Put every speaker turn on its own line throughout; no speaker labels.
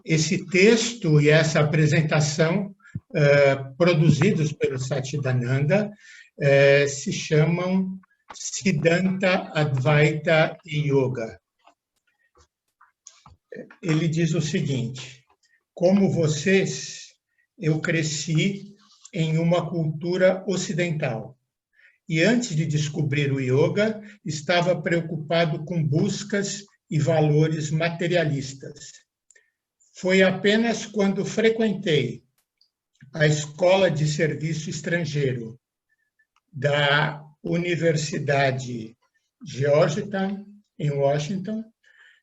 Esse texto e essa apresentação, produzidos pelo Satchidananda, se chamam Siddhanta Advaita Yoga. Ele diz o seguinte: como vocês, eu cresci em uma cultura ocidental. E antes de descobrir o yoga, estava preocupado com buscas e valores materialistas. Foi apenas quando frequentei a Escola de Serviço Estrangeiro da Universidade Georgetown, em Washington,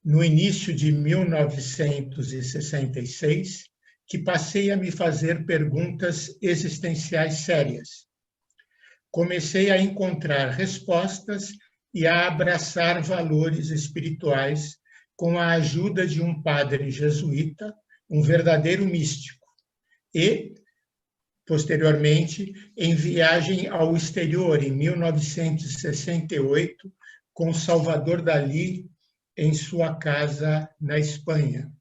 no início de 1966, que passei a me fazer perguntas existenciais sérias. Comecei a encontrar respostas e a abraçar valores espirituais com a ajuda de um padre jesuíta, um verdadeiro místico, e, posteriormente, em viagem ao exterior, em 1968, com Salvador Dalí em sua casa na Espanha.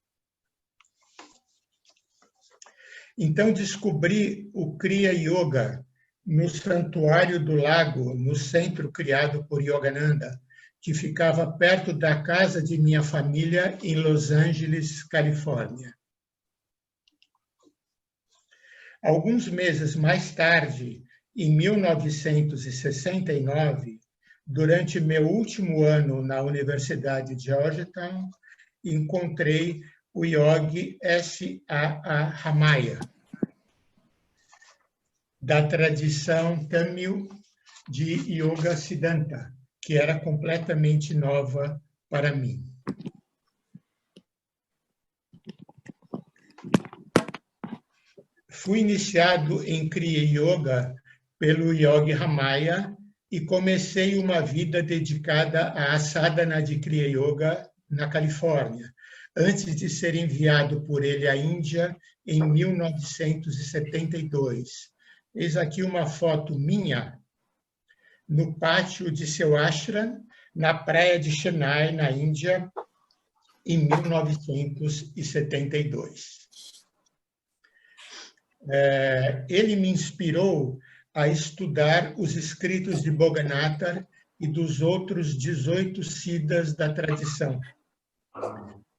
Então, descobri o Kriya Yoga no Santuário do Lago, no centro criado por Yogananda, que ficava perto da casa de minha família em Los Angeles, Califórnia. Alguns meses mais tarde, em 1969, durante meu último ano na Universidade de Georgetown, encontrei o yogi S.A.A. Ramaya, da tradição Tamil de Yoga Siddhanta, que era completamente nova para mim. Fui iniciado em Kriya Yoga pelo Yogi Ramaya e comecei uma vida dedicada à sadhana de Kriya Yoga na Califórnia, antes de ser enviado por ele à Índia em 1972. Eis aqui uma foto minha no pátio de seu ashram, na praia de Chennai, na Índia, em 1972. Ele me inspirou a estudar os escritos de Boganathar e dos outros 18 siddhas da tradição.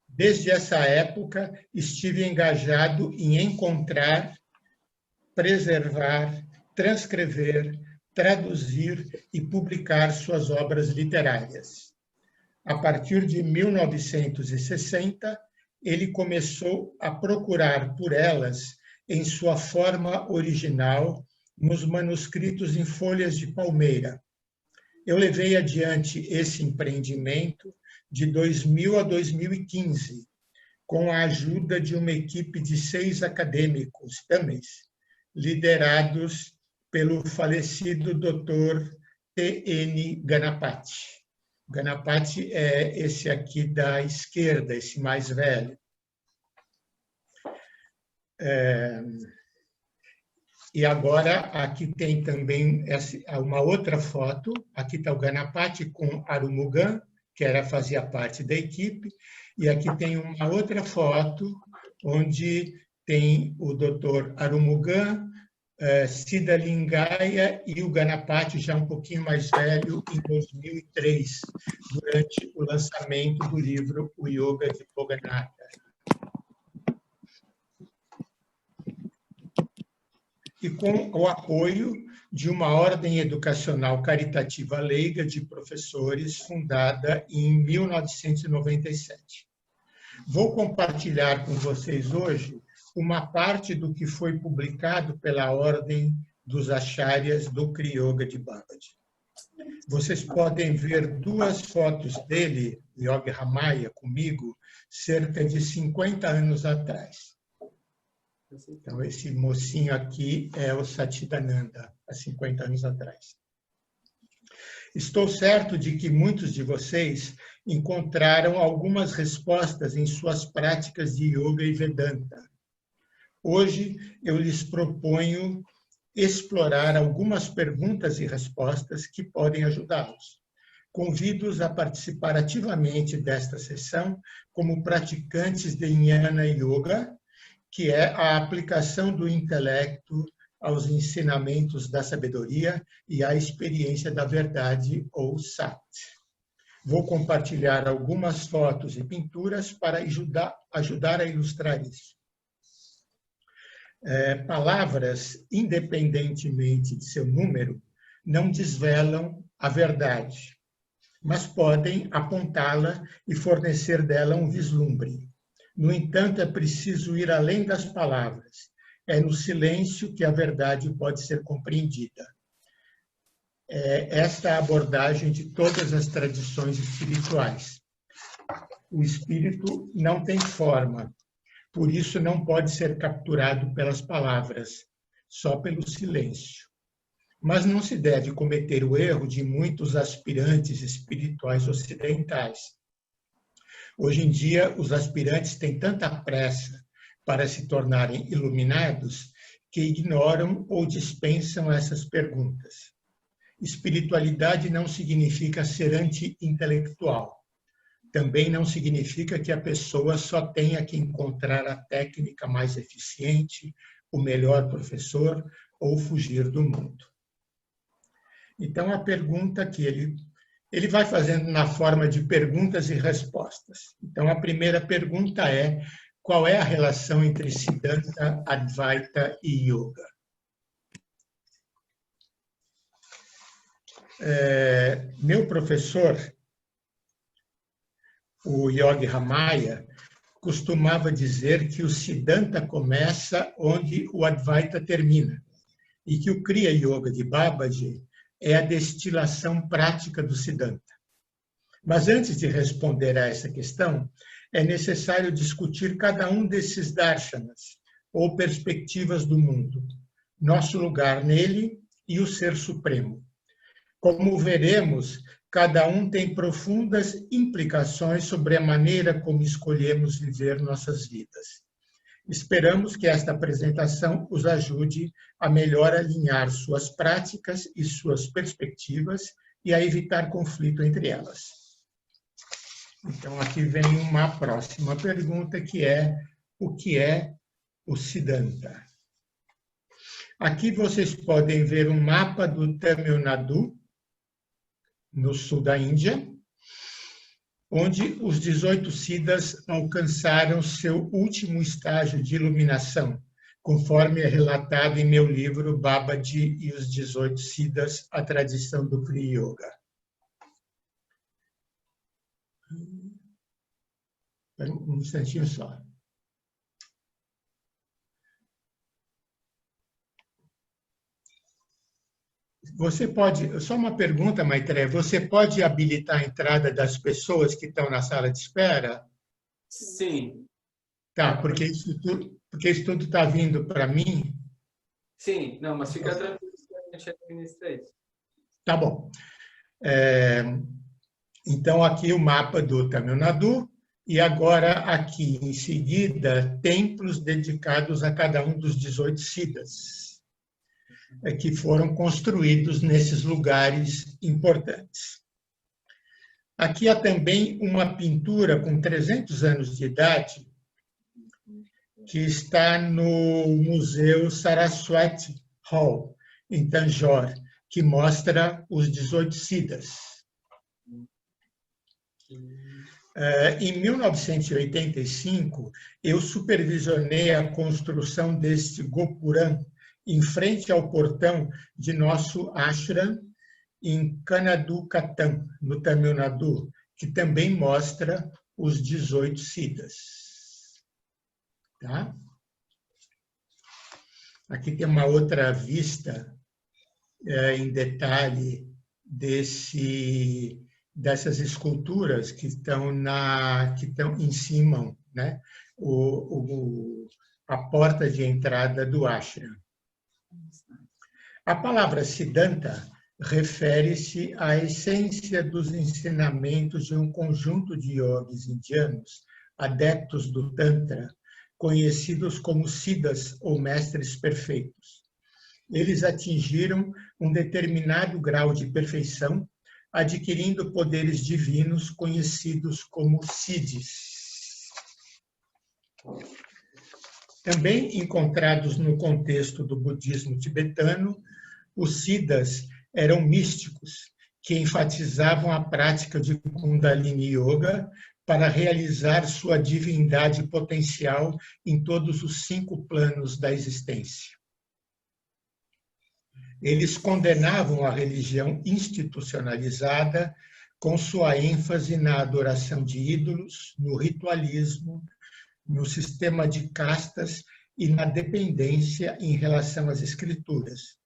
Desde essa época, estive engajado em encontrar, preservar, transcrever, traduzir e publicar suas obras literárias. A partir de 1960, ele começou a procurar por elas em sua forma original nos manuscritos em folhas de palmeira. Eu levei adiante esse empreendimento de 2000 a 2015, com a ajuda de uma equipe de 6 acadêmicos também, liderados pelo falecido Dr. T.N. Ganapathy. Ganapathy é esse aqui da esquerda, esse mais velho. E agora, aqui tem também uma outra foto. Aqui está o Ganapathy com Arumugham, que fazia parte da equipe. E aqui tem uma outra foto, onde tem o Dr. Arumugham, Siddhalingaya e o Ganapathy, já um pouquinho mais velho, em 2003, durante o lançamento do livro O Yoga de Boganathar. E com o apoio de uma ordem educacional caritativa leiga de professores, fundada em 1997. Vou compartilhar com vocês hoje uma parte do que foi publicado pela Ordem dos Acharyas do Kriya Yoga de Babaji. Vocês podem ver 2 fotos dele, Yogi Ramaya, comigo, cerca de 50 anos atrás. Então, esse mocinho aqui é o Satchidananda, há 50 anos atrás. Estou certo de que muitos de vocês encontraram algumas respostas em suas práticas de Yoga e Vedanta. Hoje, eu lhes proponho explorar algumas perguntas e respostas que podem ajudá-los. Convido-os a participar ativamente desta sessão como praticantes de Jnana Yoga, que é a aplicação do intelecto aos ensinamentos da sabedoria e à experiência da verdade, ou Sat. Vou compartilhar algumas fotos e pinturas para ajudar a ilustrar isso. Palavras, independentemente de seu número, não desvelam a verdade, mas podem apontá-la e fornecer dela um vislumbre. No entanto, é preciso ir além das palavras. É no silêncio que a verdade pode ser compreendida. Esta é a abordagem de todas as tradições espirituais. O espírito não tem forma, por isso não pode ser capturado pelas palavras, só pelo silêncio. Mas não se deve cometer o erro de muitos aspirantes espirituais ocidentais. Hoje em dia, os aspirantes têm tanta pressa para se tornarem iluminados que ignoram ou dispensam essas perguntas. Espiritualidade não significa ser anti-intelectual. Também não significa que a pessoa só tenha que encontrar a técnica mais eficiente, o melhor professor ou fugir do mundo. Então, a pergunta que ele vai fazendo na forma de perguntas e respostas. Então, a primeira pergunta é: qual é a relação entre Siddhanta, Advaita e Yoga? Meu professor, o Yogi Ramaya, costumava dizer que o Siddhanta começa onde o Advaita termina e que o Kriya Yoga de Babaji é a destilação prática do Siddhanta. Mas antes de responder a essa questão, é necessário discutir cada um desses darshanas, ou perspectivas do mundo, nosso lugar nele e o Ser Supremo. Como veremos, cada um tem profundas implicações sobre a maneira como escolhemos viver nossas vidas. Esperamos que esta apresentação os ajude a melhor alinhar suas práticas e suas perspectivas e a evitar conflito entre elas. Então, aqui vem uma próxima pergunta, que é: o que é o Siddhanta? Aqui vocês podem ver um mapa do Tamil Nadu, no sul da Índia, onde os 18 Siddhas alcançaram seu último estágio de iluminação, conforme é relatado em meu livro Babaji e os 18 Siddhas, a tradição do Kriya Yoga. Um instantinho só. Você pode, só uma pergunta, Maitreya, você pode habilitar a entrada das pessoas que estão na sala de espera?
Sim.
Tá, porque isso tudo está vindo para mim.
Sim, não, mas fica tranquilo que a gente administra isso.
Tá bom. Então, aqui o mapa do Tamil Nadu, e agora aqui, em seguida, templos dedicados a cada um dos 18 Siddhas, que foram construídos nesses lugares importantes. Aqui há também uma pintura com 300 anos de idade, que está no Museu Saraswati Hall, em Tanjore, que mostra os 18 Siddhas. Em 1985, eu supervisionei a construção deste Gopuram em frente ao portão de nosso ashram em Kanadukatan, no Tamil Nadu, que também mostra os 18 Siddhas. Tá? Aqui tem uma outra vista em detalhe dessas esculturas que estão em cima, né? A porta de entrada do ashram. A palavra Siddhanta refere-se à essência dos ensinamentos de um conjunto de yogis indianos, adeptos do Tantra, conhecidos como Siddhas ou mestres perfeitos. Eles atingiram um determinado grau de perfeição adquirindo poderes divinos conhecidos como siddhis. Também encontrados no contexto do budismo tibetano, os siddhas eram místicos que enfatizavam a prática de Kundalini Yoga para realizar sua divindade potencial em todos os 5 planos da existência. Eles condenavam a religião institucionalizada com sua ênfase na adoração de ídolos, no ritualismo, no sistema de castas e na dependência em relação às escrituras.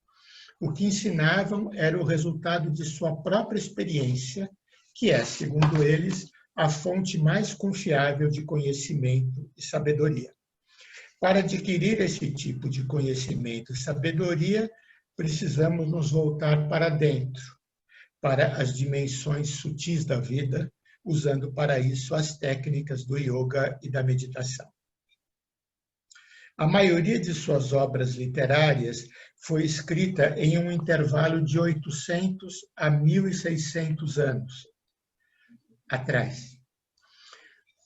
O que ensinavam era o resultado de sua própria experiência, que é, segundo eles, a fonte mais confiável de conhecimento e sabedoria. Para adquirir esse tipo de conhecimento e sabedoria, precisamos nos voltar para dentro, para as dimensões sutis da vida, usando para isso as técnicas do yoga e da meditação. A maioria de suas obras literárias foi escrita em um intervalo de 800 a 1.600 anos atrás.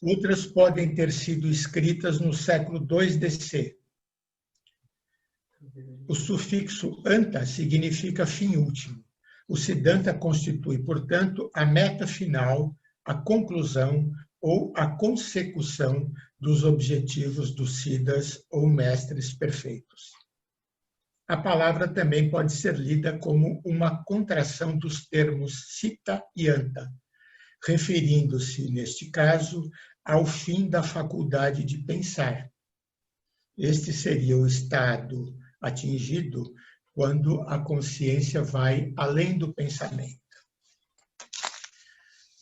Outras podem ter sido escritas no século II DC. O sufixo anta significa fim último. O siddhanta constitui, portanto, a meta final, a conclusão ou a consecução dos objetivos dos siddhas ou mestres perfeitos. A palavra também pode ser lida como uma contração dos termos citta e anta, referindo-se, neste caso, ao fim da faculdade de pensar. Este seria o estado atingido quando a consciência vai além do pensamento.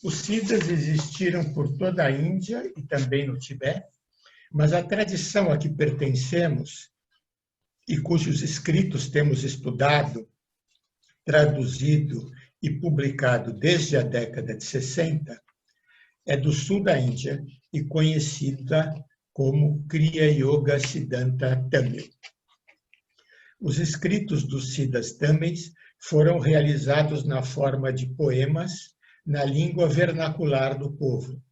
Os siddhas existiram por toda a Índia e também no Tibete, mas a tradição a que pertencemos e cujos escritos temos estudado, traduzido e publicado desde a década de 60, é do sul da Índia e conhecida como Kriya Yoga Siddhanta Tamil. Os escritos dos siddhas tamils foram realizados na forma de poemas na língua vernacular do povo,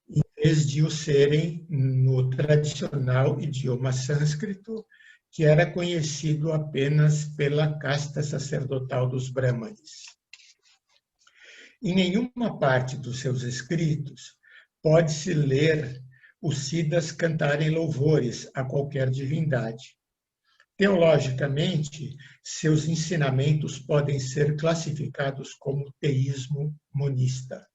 em vez de o serem no tradicional idioma sânscrito, que era conhecido apenas pela casta sacerdotal dos brahmanes. Em nenhuma parte dos seus escritos pode-se ler os siddhas cantarem louvores a qualquer divindade. Teologicamente, seus ensinamentos podem ser classificados como teísmo monista.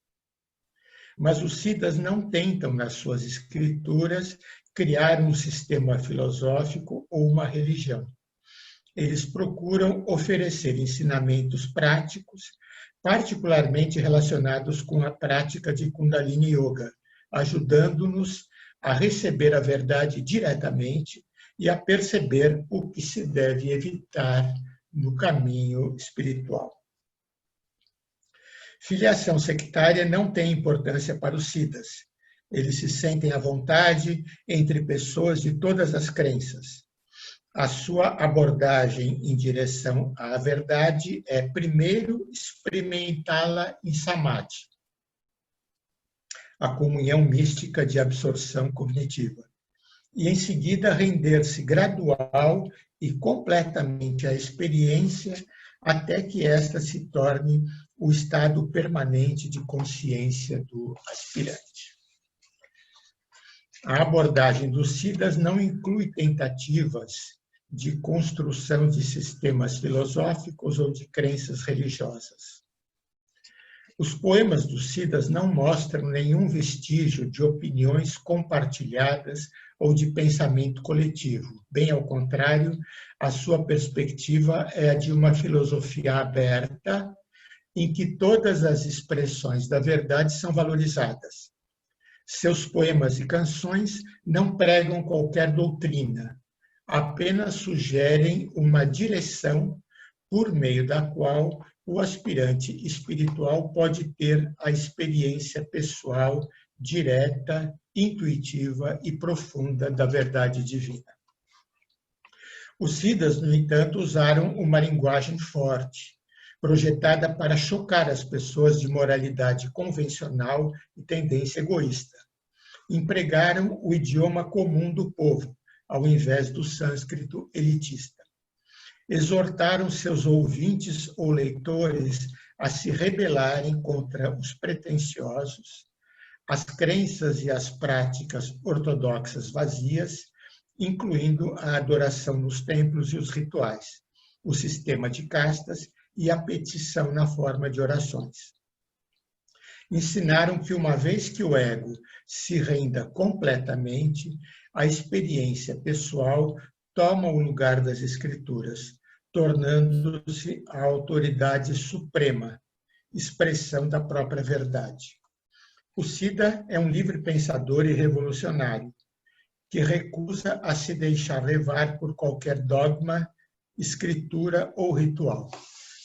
Mas os siddhas não tentam, nas suas escrituras, criar um sistema filosófico ou uma religião. Eles procuram oferecer ensinamentos práticos, particularmente relacionados com a prática de Kundalini Yoga, ajudando-nos a receber a verdade diretamente e a perceber o que se deve evitar no caminho espiritual. Filiação sectária não tem importância para os siddhas. Eles se sentem à vontade entre pessoas de todas as crenças. A sua abordagem em direção à verdade é, primeiro, experimentá-la em samadhi, a comunhão mística de absorção cognitiva, e, em seguida, render-se gradual e completamente à experiência até que esta se torne o estado permanente de consciência do aspirante. A abordagem dos siddhas não inclui tentativas de construção de sistemas filosóficos ou de crenças religiosas. Os poemas dos siddhas não mostram nenhum vestígio de opiniões compartilhadas ou de pensamento coletivo. Bem ao contrário, a sua perspectiva é a de uma filosofia aberta, em que todas as expressões da verdade são valorizadas. Seus poemas e canções não pregam qualquer doutrina, apenas sugerem uma direção por meio da qual o aspirante espiritual pode ter a experiência pessoal, direta, intuitiva e profunda da verdade divina. Os siddhas, no entanto, usaram uma linguagem forte, projetada para chocar as pessoas de moralidade convencional e tendência egoísta. Empregaram o idioma comum do povo, ao invés do sânscrito elitista. Exortaram seus ouvintes ou leitores a se rebelarem contra os pretensiosos, as crenças e as práticas ortodoxas vazias, incluindo a adoração nos templos e os rituais, o sistema de castas e a petição na forma de orações. Ensinaram que uma vez que o ego se renda completamente, a experiência pessoal toma o lugar das escrituras, tornando-se a autoridade suprema, expressão da própria verdade. O Siddha é um livre pensador e revolucionário, que recusa a se deixar levar por qualquer dogma, escritura ou ritual.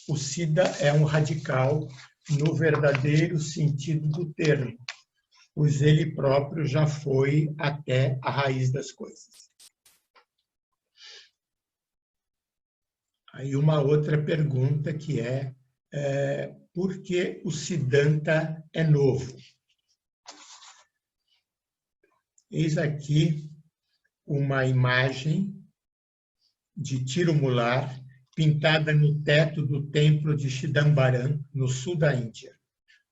O Siddha é um radical no verdadeiro sentido do termo, pois ele próprio já foi até a raiz das coisas. Aí uma outra pergunta que é por que o Siddhanta é novo? Eis aqui uma imagem de Tirumular pintada no teto do templo de Chidambaram, no sul da Índia.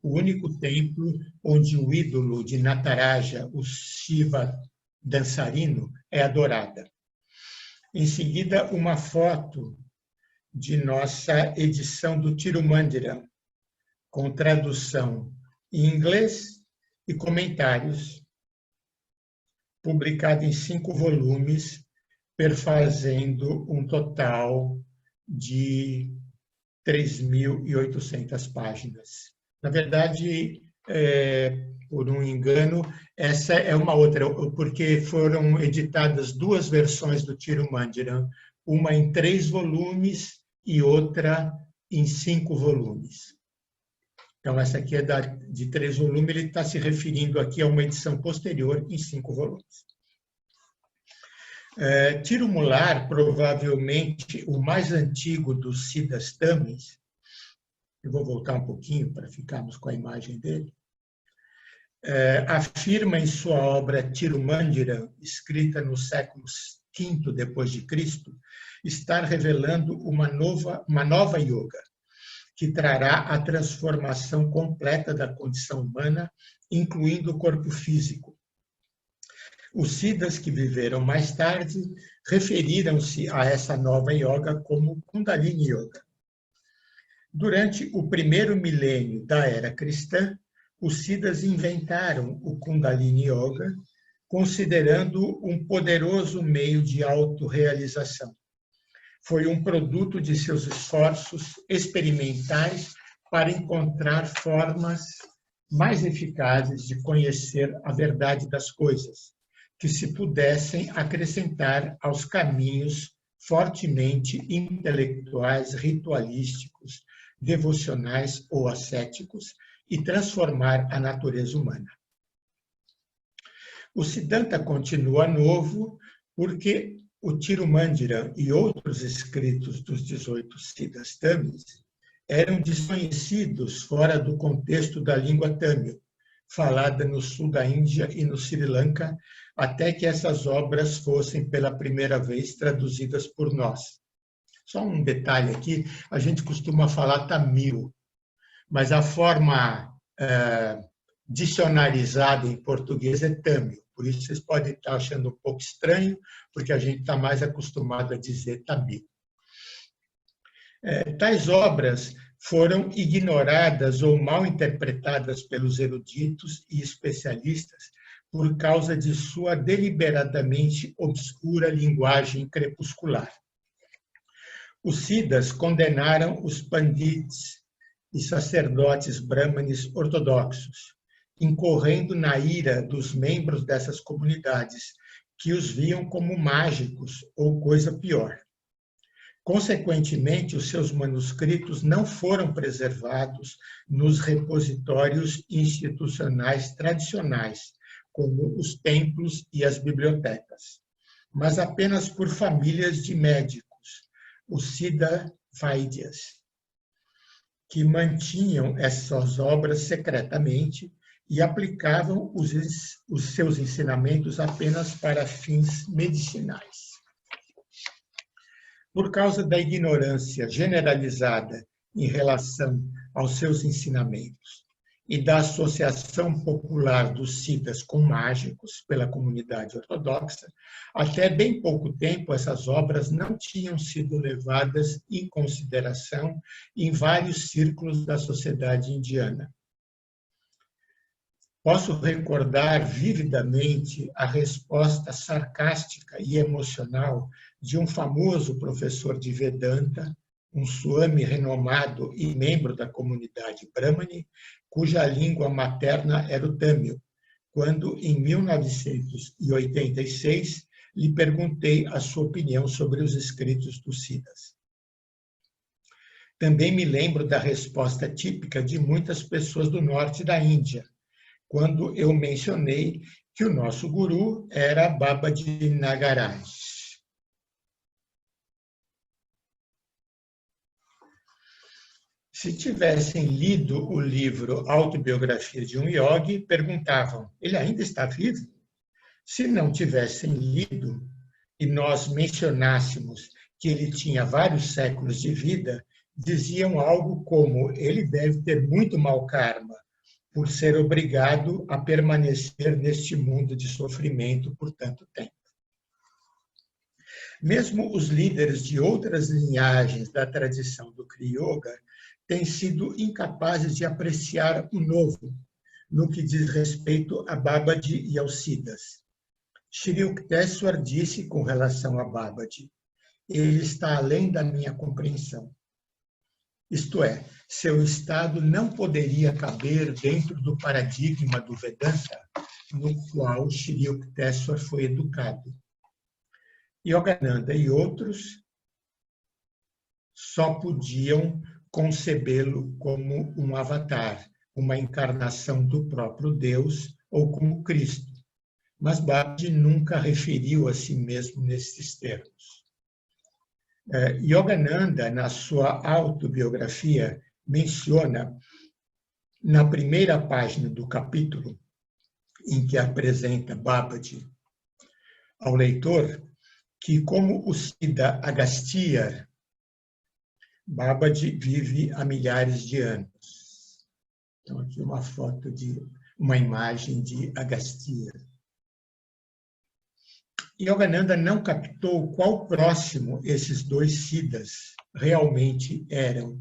O único templo onde o ídolo de Nataraja, o Shiva dançarino, é adorada. Em seguida, uma foto de nossa edição do Tirumandiram, com tradução em inglês e comentários, publicado em 5 volumes, perfazendo um total de 3.800 páginas. Na verdade, por um engano, essa é uma outra, porque foram editadas 2 versões do Tirumandiram, uma em 3 volumes e outra em 5 volumes. Então, essa aqui é de 3 volumes, ele está se referindo aqui a uma edição posterior em 5 volumes. Tirumular, provavelmente o mais antigo dos Siddhas Thamis, eu vou voltar um pouquinho para ficarmos com a imagem dele, afirma em sua obra Tirumandiram, escrita no século V depois de Cristo, estar revelando uma nova yoga, que trará a transformação completa da condição humana, incluindo o corpo físico. Os Siddhas que viveram mais tarde referiram-se a essa nova yoga como Kundalini Yoga. Durante o primeiro milênio da era cristã, os Siddhas inventaram o Kundalini Yoga, considerando um poderoso meio de autorrealização. Foi um produto de seus esforços experimentais para encontrar formas mais eficazes de conhecer a verdade das coisas, que se pudessem acrescentar aos caminhos fortemente intelectuais, ritualísticos, devocionais ou ascéticos e transformar a natureza humana. O Siddhanta continua novo porque o Tirumandiram e outros escritos dos 18 Siddhas Thamis eram desconhecidos fora do contexto da língua tâmil, falada no sul da Índia e no Sri Lanka, até que essas obras fossem pela primeira vez traduzidas por nós. Só um detalhe aqui, a gente costuma falar tamil, mas a forma dicionarizada em português é tâmil. Por isso vocês podem estar achando um pouco estranho, porque a gente está mais acostumado a dizer tamil. Tais obras foram ignoradas ou mal interpretadas pelos eruditos e especialistas por causa de sua deliberadamente obscura linguagem crepuscular. Os Siddhas condenaram os pandits e sacerdotes brahmanes ortodoxos, incorrendo na ira dos membros dessas comunidades, que os viam como mágicos ou coisa pior. Consequentemente, os seus manuscritos não foram preservados nos repositórios institucionais tradicionais, como os templos e as bibliotecas, mas apenas por famílias de médicos, os Siddha Vaidyas. que mantinham essas obras secretamente e aplicavam os seus ensinamentos apenas para fins medicinais. Por causa da ignorância generalizada em relação aos seus ensinamentos e da associação popular dos siddhas com mágicos pela comunidade ortodoxa, até bem pouco tempo essas obras não tinham sido levadas em consideração em vários círculos da sociedade indiana. Posso recordar vividamente a resposta sarcástica e emocional de um famoso professor de Vedanta, um Swami renomado e membro da comunidade Brahmani, cuja língua materna era o tâmil, quando, em 1986, lhe perguntei a sua opinião sobre os escritos dos Siddhas. Também me lembro da resposta típica de muitas pessoas do norte da Índia, quando eu mencionei que o nosso guru era Babaji Nagaraj. Se tivessem lido o livro Autobiografia de um Yogi, perguntavam, ele ainda está vivo? Se não tivessem lido e nós mencionássemos que ele tinha vários séculos de vida, diziam algo como, ele deve ter muito mau karma por ser obrigado a permanecer neste mundo de sofrimento por tanto tempo. Mesmo os líderes de outras linhagens da tradição do Kriya Yoga têm sido incapazes de apreciar o novo no que diz respeito a Babaji e aos Siddhas. Shri Yukteswar disse com relação a Babaji, ele está além da minha compreensão. Isto é, seu estado não poderia caber dentro do paradigma do Vedanta, no qual Shri Yukteswar foi educado. Yogananda e outros só podiam concebê-lo como um avatar, uma encarnação do próprio Deus ou como Cristo. Mas Babaji nunca referiu a si mesmo nesses termos. Yogananda, na sua autobiografia, menciona, na primeira página do capítulo, em que apresenta Babaji ao leitor, que como o Siddha Agastya, Babaji vive há milhares de anos. Então, aqui uma imagem de Agastya. Yogananda não captou qual próximo esses dois Siddhas realmente eram.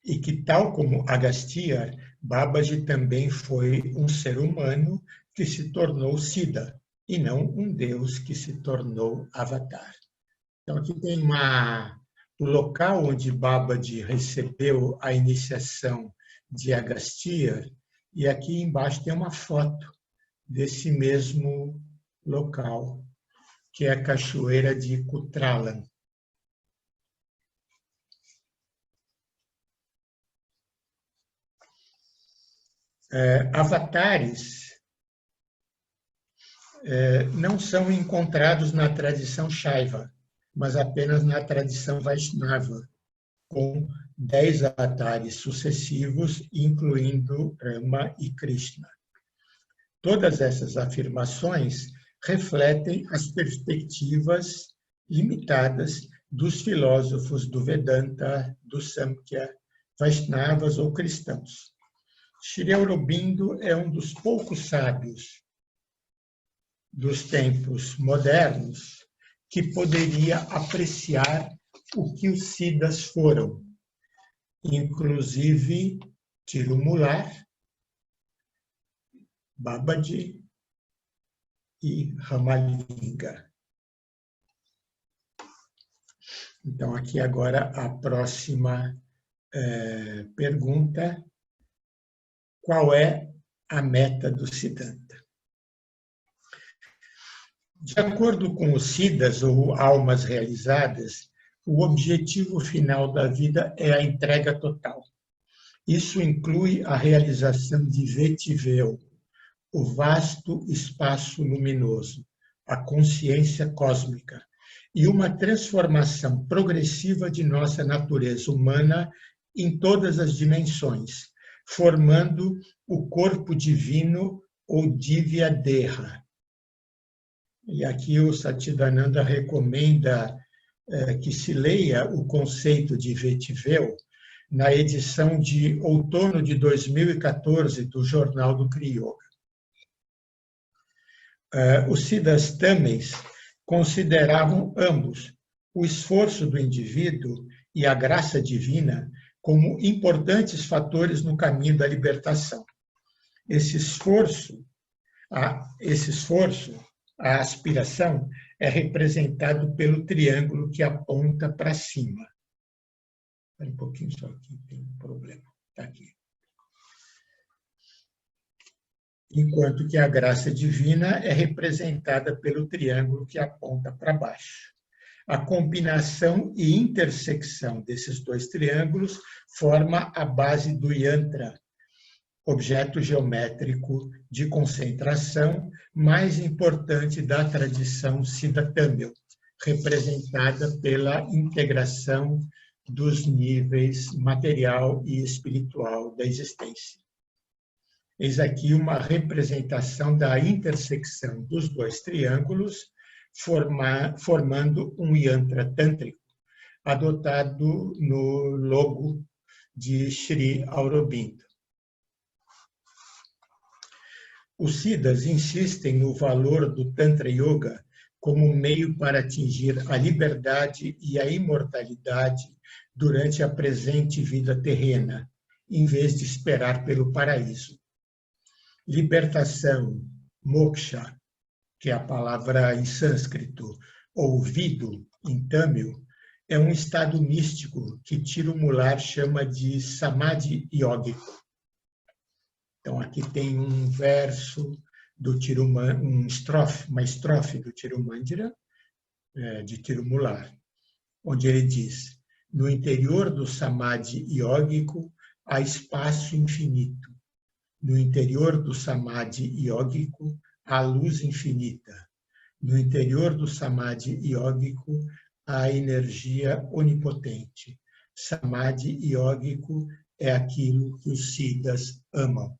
E que, tal como Agastya, Babaji também foi um ser humano que se tornou Siddha, e não um Deus que se tornou Avatar. Então, aqui tem o local onde Babaji recebeu a iniciação de Agastya, e aqui embaixo tem uma foto desse mesmo local, que é a cachoeira de Kutralan. Avatares não são encontrados na tradição Shaiva, mas apenas na tradição Vaishnava, com 10 avatares sucessivos, incluindo Rama e Krishna. Todas essas afirmações refletem as perspectivas limitadas dos filósofos do Vedanta, do Samkhya, Vaishnavas ou cristãos. Shri Aurobindo é um dos poucos sábios dos tempos modernos que poderia apreciar o que os Siddhas foram, inclusive Tirumular, Babaji e Ramalinga. Então, aqui agora a próxima pergunta. Qual é a meta do Siddhanta? De acordo com os Siddhas, ou almas realizadas, o objetivo final da vida é a entrega total. Isso inclui a realização de Vetivel, o vasto espaço luminoso, a consciência cósmica, e uma transformação progressiva de nossa natureza humana em todas as dimensões, formando o corpo divino ou Divya Deha. E aqui o Satchidananda recomenda que se leia o conceito de Vetivel na edição de outono de 2014 do Jornal do Kriya Yoga. Os Siddhas Tamils consideravam ambos o esforço do indivíduo e a graça divina como importantes fatores no caminho da libertação. Esse esforço, a aspiração, é representado pelo triângulo que aponta para cima. Espera um pouquinho só aqui, tem um problema. Está aqui. Enquanto que a graça divina é representada pelo triângulo que aponta para baixo. A combinação e intersecção desses dois triângulos forma a base do yantra, objeto geométrico de concentração mais importante da tradição Siddha Tamil, representada pela integração dos níveis material e espiritual da existência. Eis aqui uma representação da intersecção dos dois triângulos, formando um yantra tântrico, adotado no logo de Sri Aurobindo. Os Siddhas insistem no valor do Tantra Yoga como meio para atingir a liberdade e a imortalidade durante a presente vida terrena, em vez de esperar pelo paraíso. Libertação, moksha, que é a palavra em sânscrito, ouvido em tâmil, é um estado místico que Tirumular chama de samadhi yógico. Então, aqui tem um verso do uma estrofe do Tirumandira, de Tirumular, onde ele diz: no interior do samadhi yógico há espaço infinito. No interior do samadhi yógico há luz infinita. No interior do samadhi yógico há energia onipotente. Samadhi yógico é aquilo que os Siddhas amam.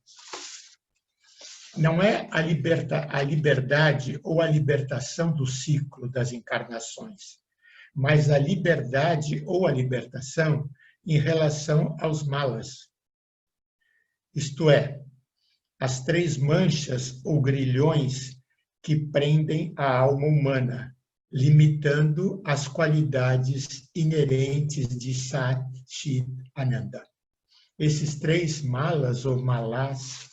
Não é a liberdade ou a libertação do ciclo das encarnações, mas a liberdade ou a libertação em relação aos malas. Isto é, as três manchas ou grilhões que prendem a alma humana, limitando as qualidades inerentes de Sat, Chit, Ananda. Esses três malas ou malás,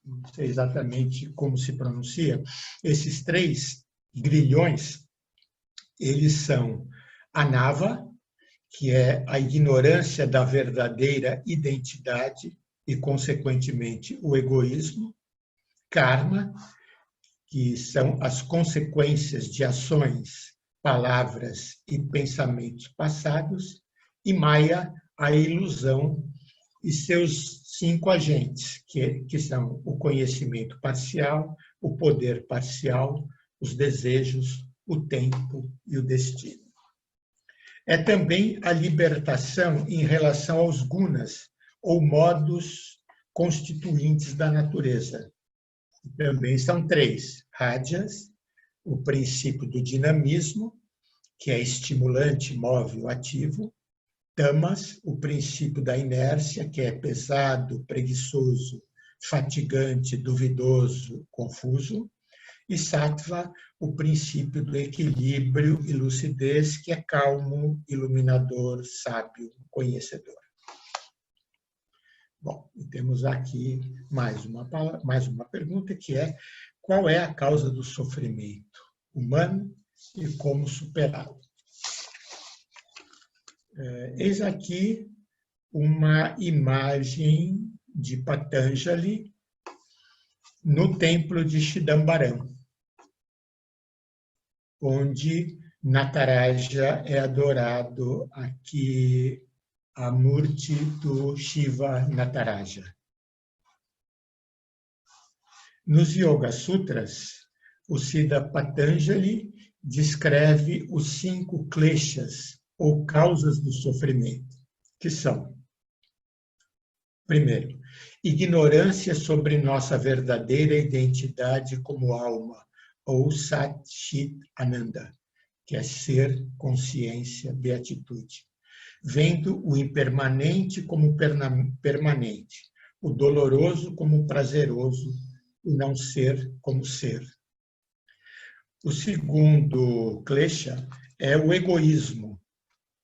não sei exatamente como se pronuncia, esses três grilhões, eles são a nava, que é a ignorância da verdadeira identidade e, consequentemente, o egoísmo, karma, que são as consequências de ações, palavras e pensamentos passados, e maya, a ilusão e seus 5 agentes, que são o conhecimento parcial, o poder parcial, os desejos, o tempo e o destino. É também a libertação em relação aos gunas, ou modos constituintes da natureza. Também são 3. Rajas, o princípio do dinamismo, que é estimulante, móvel, ativo. Tamas, o princípio da inércia, que é pesado, preguiçoso, fatigante, duvidoso, confuso. E Sattva, o princípio do equilíbrio e lucidez, que é calmo, iluminador, sábio, conhecedor. Bom, e temos aqui mais uma pergunta, que é: qual é a causa do sofrimento humano e como superá-lo? Eis aqui uma imagem de Patanjali no templo de Chidambaram, onde Nataraja é adorado aqui, a Murti do Shiva Nataraja. Nos Yoga Sutras, o Siddha Patanjali descreve os 5 kleshas, ou causas do sofrimento, que são: primeiro, ignorância sobre nossa verdadeira identidade como alma, ou Sat Chit Ananda, que é ser, consciência, beatitude, vendo o impermanente como permanente, o doloroso como prazeroso, o não ser como ser. O segundo klesha é o egoísmo,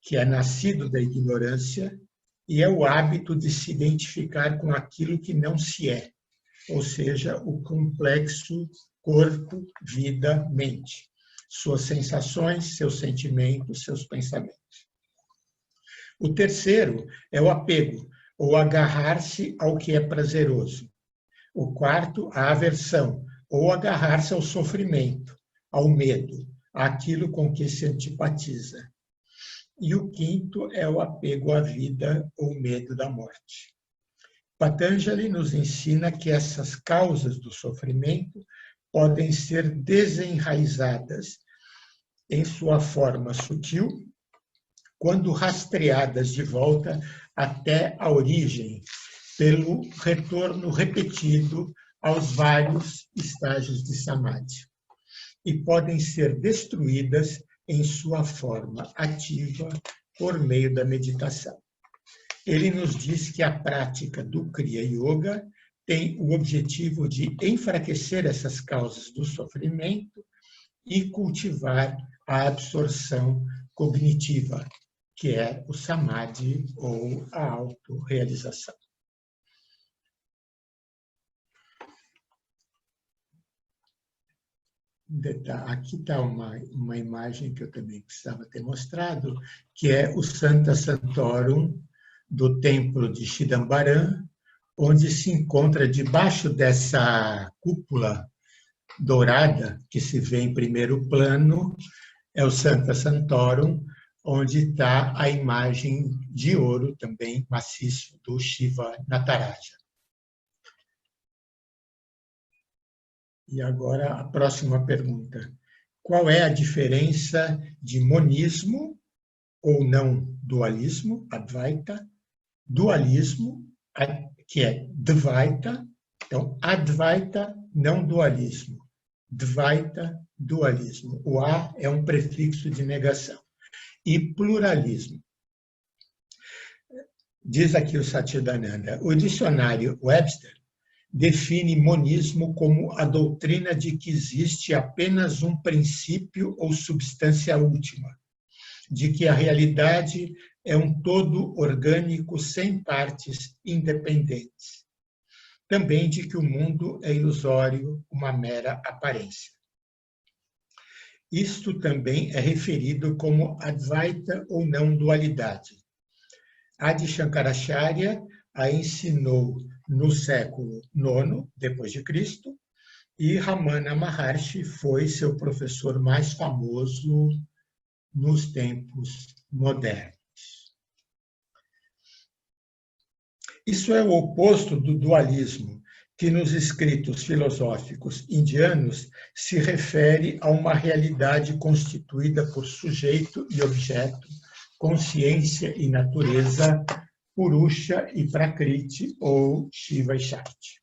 que é nascido da ignorância e é o hábito de se identificar com aquilo que não se é, ou seja, o complexo corpo, vida, mente, suas sensações, seus sentimentos, seus pensamentos. O terceiro é o apego, ou agarrar-se ao que é prazeroso. O quarto, a aversão, ou agarrar-se ao sofrimento, ao medo, àquilo com que se antipatiza. E o quinto é o apego à vida ou medo da morte. Patanjali nos ensina que essas causas do sofrimento podem ser desenraizadas em sua forma sutil, quando rastreadas de volta até a origem, pelo retorno repetido aos vários estágios de samadhi, e podem ser destruídas em sua forma ativa por meio da meditação. Ele nos diz que a prática do Kriya Yoga tem o objetivo de enfraquecer essas causas do sofrimento e cultivar a absorção cognitiva, que é o samadhi ou a autorrealização. Aqui está uma imagem que eu também precisava ter mostrado, que é o Santa Santorum do templo de Chidambaram, onde se encontra debaixo dessa cúpula dourada, que se vê em primeiro plano, é o Santa Santorum, onde está a imagem de ouro, também maciço, do Shiva Nataraja. E agora a próxima pergunta. Qual é a diferença de monismo ou não dualismo, Advaita, dualismo, que é Dvaita, então Advaita, não dualismo, Dvaita, dualismo. O A é um prefixo de negação. E pluralismo. Diz aqui o Satchidananda, o dicionário Webster define monismo como a doutrina de que existe apenas um princípio ou substância última, de que a realidade é um todo orgânico sem partes independentes. Também de que o mundo é ilusório, uma mera aparência. Isto também é referido como Advaita ou não dualidade. Adi Shankaracharya a ensinou no século IX depois de Cristo, e Ramana Maharshi foi seu professor mais famoso nos tempos modernos. Isso é o oposto do dualismo, que nos escritos filosóficos indianos se refere a uma realidade constituída por sujeito e objeto, consciência e natureza, Purusha e Prakriti, ou Shiva e Shakti.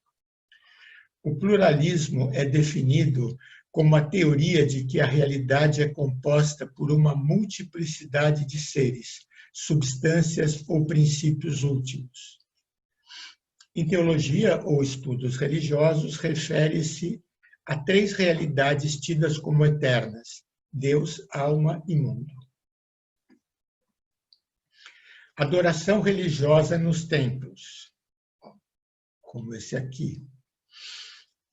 O pluralismo é definido como a teoria de que a realidade é composta por uma multiplicidade de seres, substâncias ou princípios últimos. Em teologia ou estudos religiosos, refere-se a 3 realidades tidas como eternas: Deus, alma e mundo. Adoração religiosa nos templos, como esse aqui,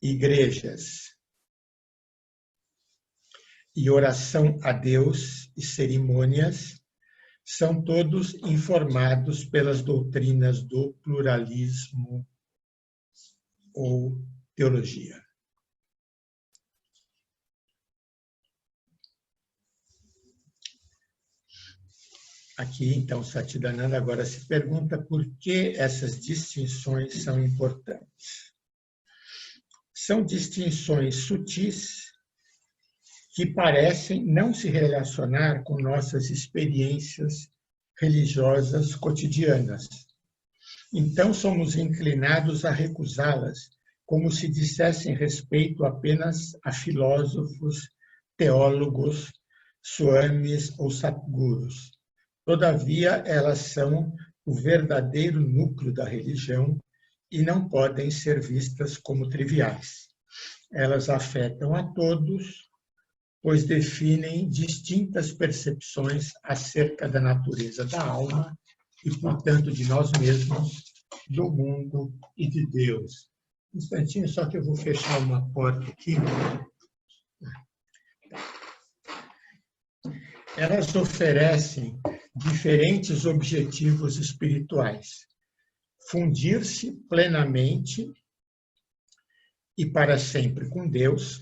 igrejas, e oração a Deus e cerimônias, são todos informados pelas doutrinas do pluralismo ou teologia. Aqui, então, Satchidananda agora se pergunta por que essas distinções são importantes. São distinções sutis que parecem não se relacionar com nossas experiências religiosas cotidianas. Então, somos inclinados a recusá-las, como se dissessem respeito apenas a filósofos, teólogos, swamis ou satgurus. Todavia, elas são o verdadeiro núcleo da religião e não podem ser vistas como triviais. Elas afetam a todos, pois definem distintas percepções acerca da natureza da alma e, portanto, de nós mesmos, do mundo e de Deus. Um instantinho, só que eu vou fechar uma porta aqui. Elas oferecem diferentes objetivos espirituais. Fundir-se plenamente e para sempre com Deus,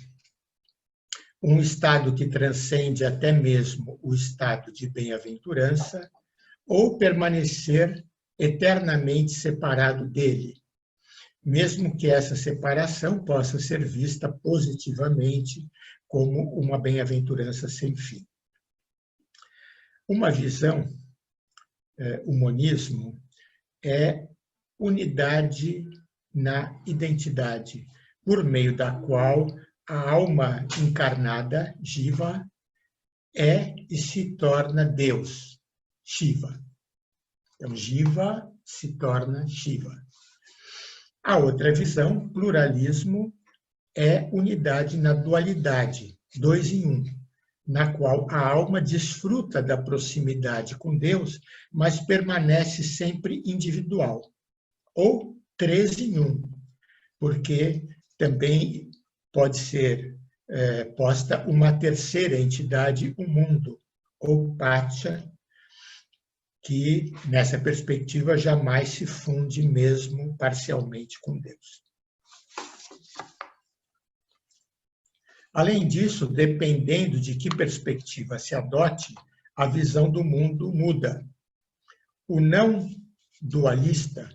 um estado que transcende até mesmo o estado de bem-aventurança, ou permanecer eternamente separado dele, mesmo que essa separação possa ser vista positivamente como uma bem-aventurança sem fim. Uma visão, o monismo, é unidade na identidade, por meio da qual a alma encarnada, Jiva, é e se torna Deus, Shiva. Então, Jiva se torna Shiva. A outra visão, pluralismo, é unidade na dualidade, 2 em 1, na qual a alma desfruta da proximidade com Deus, mas permanece sempre individual. Ou 3 em 1, porque também pode ser posta uma terceira entidade, o mundo, ou Pacha, que, nessa perspectiva, jamais se funde mesmo parcialmente com Deus. Além disso, dependendo de que perspectiva se adote, a visão do mundo muda. O não dualista,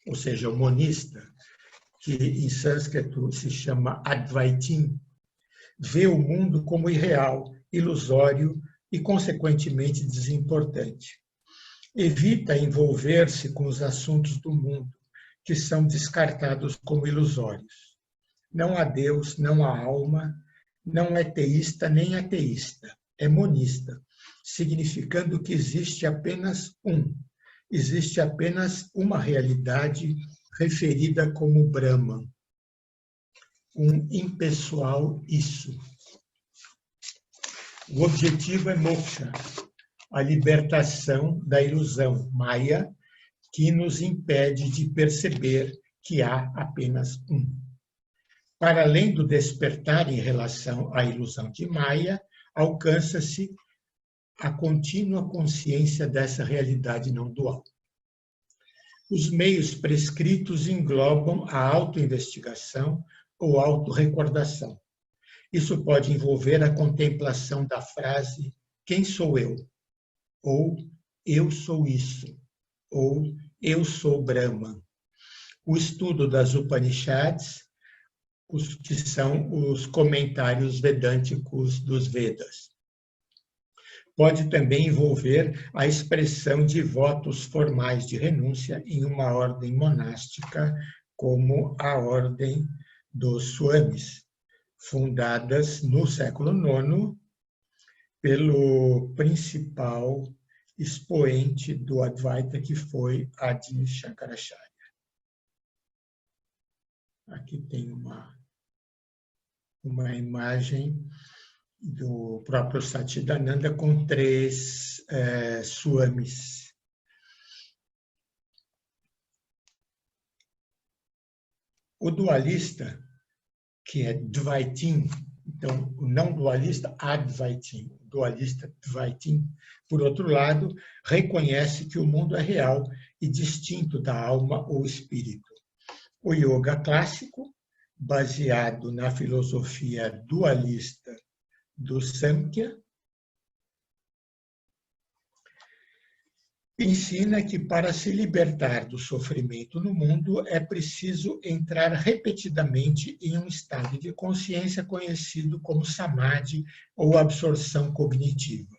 ou seja, o monista, que em sânscrito se chama Advaitin, vê o mundo como irreal, ilusório e, consequentemente, desimportante. Evita envolver-se com os assuntos do mundo, que são descartados como ilusórios. Não há Deus, não há alma, não é teísta nem ateísta, é monista, significando que existe apenas um. Existe apenas uma realidade referida como Brahman, um impessoal isso. O objetivo é moksha, a libertação da ilusão, Maya, que nos impede de perceber que há apenas um. Para além do despertar em relação à ilusão de Maya, alcança-se a contínua consciência dessa realidade não dual. Os meios prescritos englobam a autoinvestigação ou autorrecordação. Isso pode envolver a contemplação da frase "Quem sou eu?" ou "Eu sou isso?" ou "Eu sou Brahman." O estudo das Upanishads, que são os comentários vedânticos dos Vedas. Pode também envolver a expressão de votos formais de renúncia em uma ordem monástica, como a ordem dos Swamis, fundadas no século IX pelo principal expoente do Advaita, que foi Adi Shankaracharya. Aqui tem uma imagem do próprio Satchidananda com 3 swamis. O dualista, que é Dvaitin, então, o não dualista, Advaitin, o dualista Dvaitin, por outro lado, reconhece que o mundo é real e distinto da alma ou espírito. O yoga clássico, baseado na filosofia dualista do Samkhya, ensina que para se libertar do sofrimento no mundo é preciso entrar repetidamente em um estado de consciência conhecido como samadhi ou absorção cognitiva.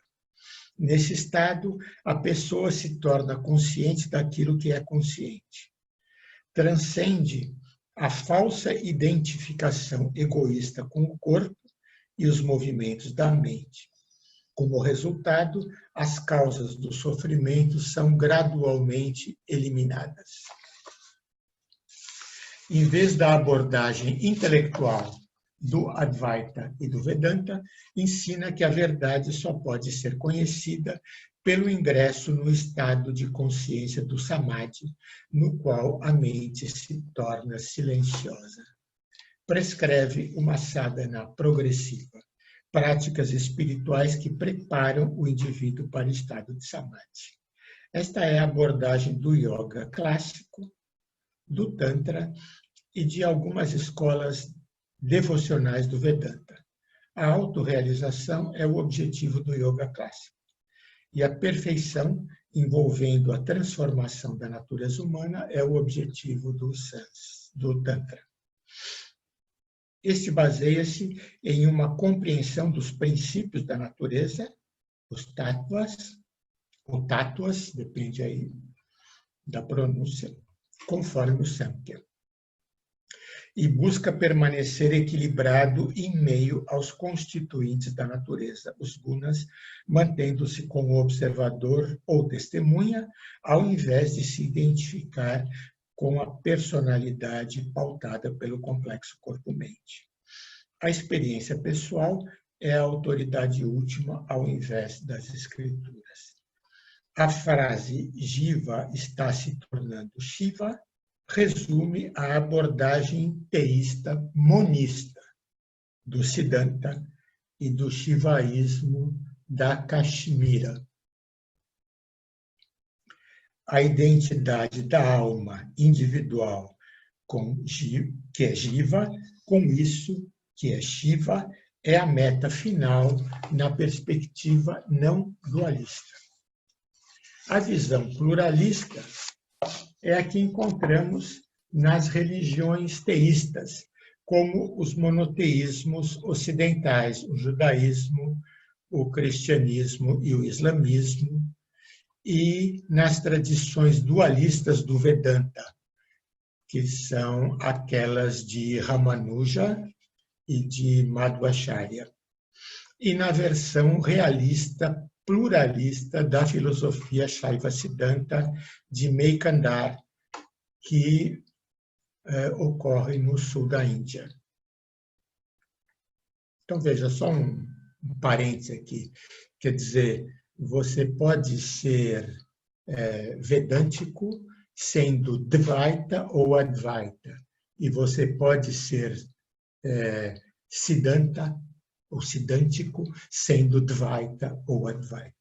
Nesse estado, a pessoa se torna consciente daquilo que é consciente. Transcende a falsa identificação egoísta com o corpo e os movimentos da mente. Como resultado, as causas do sofrimento são gradualmente eliminadas. Em vez da abordagem intelectual do Advaita e do Vedanta, ensina que a verdade só pode ser conhecida pelo ingresso no estado de consciência do Samadhi, no qual a mente se torna silenciosa. Prescreve uma sadhana progressiva, práticas espirituais que preparam o indivíduo para o estado de Samadhi. Esta é a abordagem do yoga clássico, do Tantra e de algumas escolas devocionais do Vedanta. A autorrealização é o objetivo do yoga clássico. E a perfeição, envolvendo a transformação da natureza humana, é o objetivo do Tantra. Este baseia-se em uma compreensão dos princípios da natureza, os tattvas, ou tattvas, depende aí da pronúncia, conforme o Samkhya. E busca permanecer equilibrado em meio aos constituintes da natureza, os gunas, mantendo-se como observador ou testemunha, ao invés de se identificar com a personalidade pautada pelo complexo corpo-mente. A experiência pessoal é a autoridade última ao invés das escrituras. A frase Jiva está se tornando Shiva resume a abordagem teísta monista do Siddhanta e do shivaísmo da Kashmira. A identidade da alma individual que é Jiva, com isso que é Shiva, é a meta final na perspectiva não dualista. A visão pluralista é a que encontramos nas religiões teístas, como os monoteísmos ocidentais, o judaísmo, o cristianismo e o islamismo, e nas tradições dualistas do Vedanta, que são aquelas de Ramanuja e de Madhvacharya, e na versão realista, pluralista da filosofia Shaiva Siddhanta de Meykandar, que ocorre no sul da Índia. Então, veja, só um parênteses aqui. Quer dizer, você pode ser vedântico sendo Dvaita ou Advaita, e você pode ser Siddhanta ou sidântico, sendo Dvaita ou Advaita.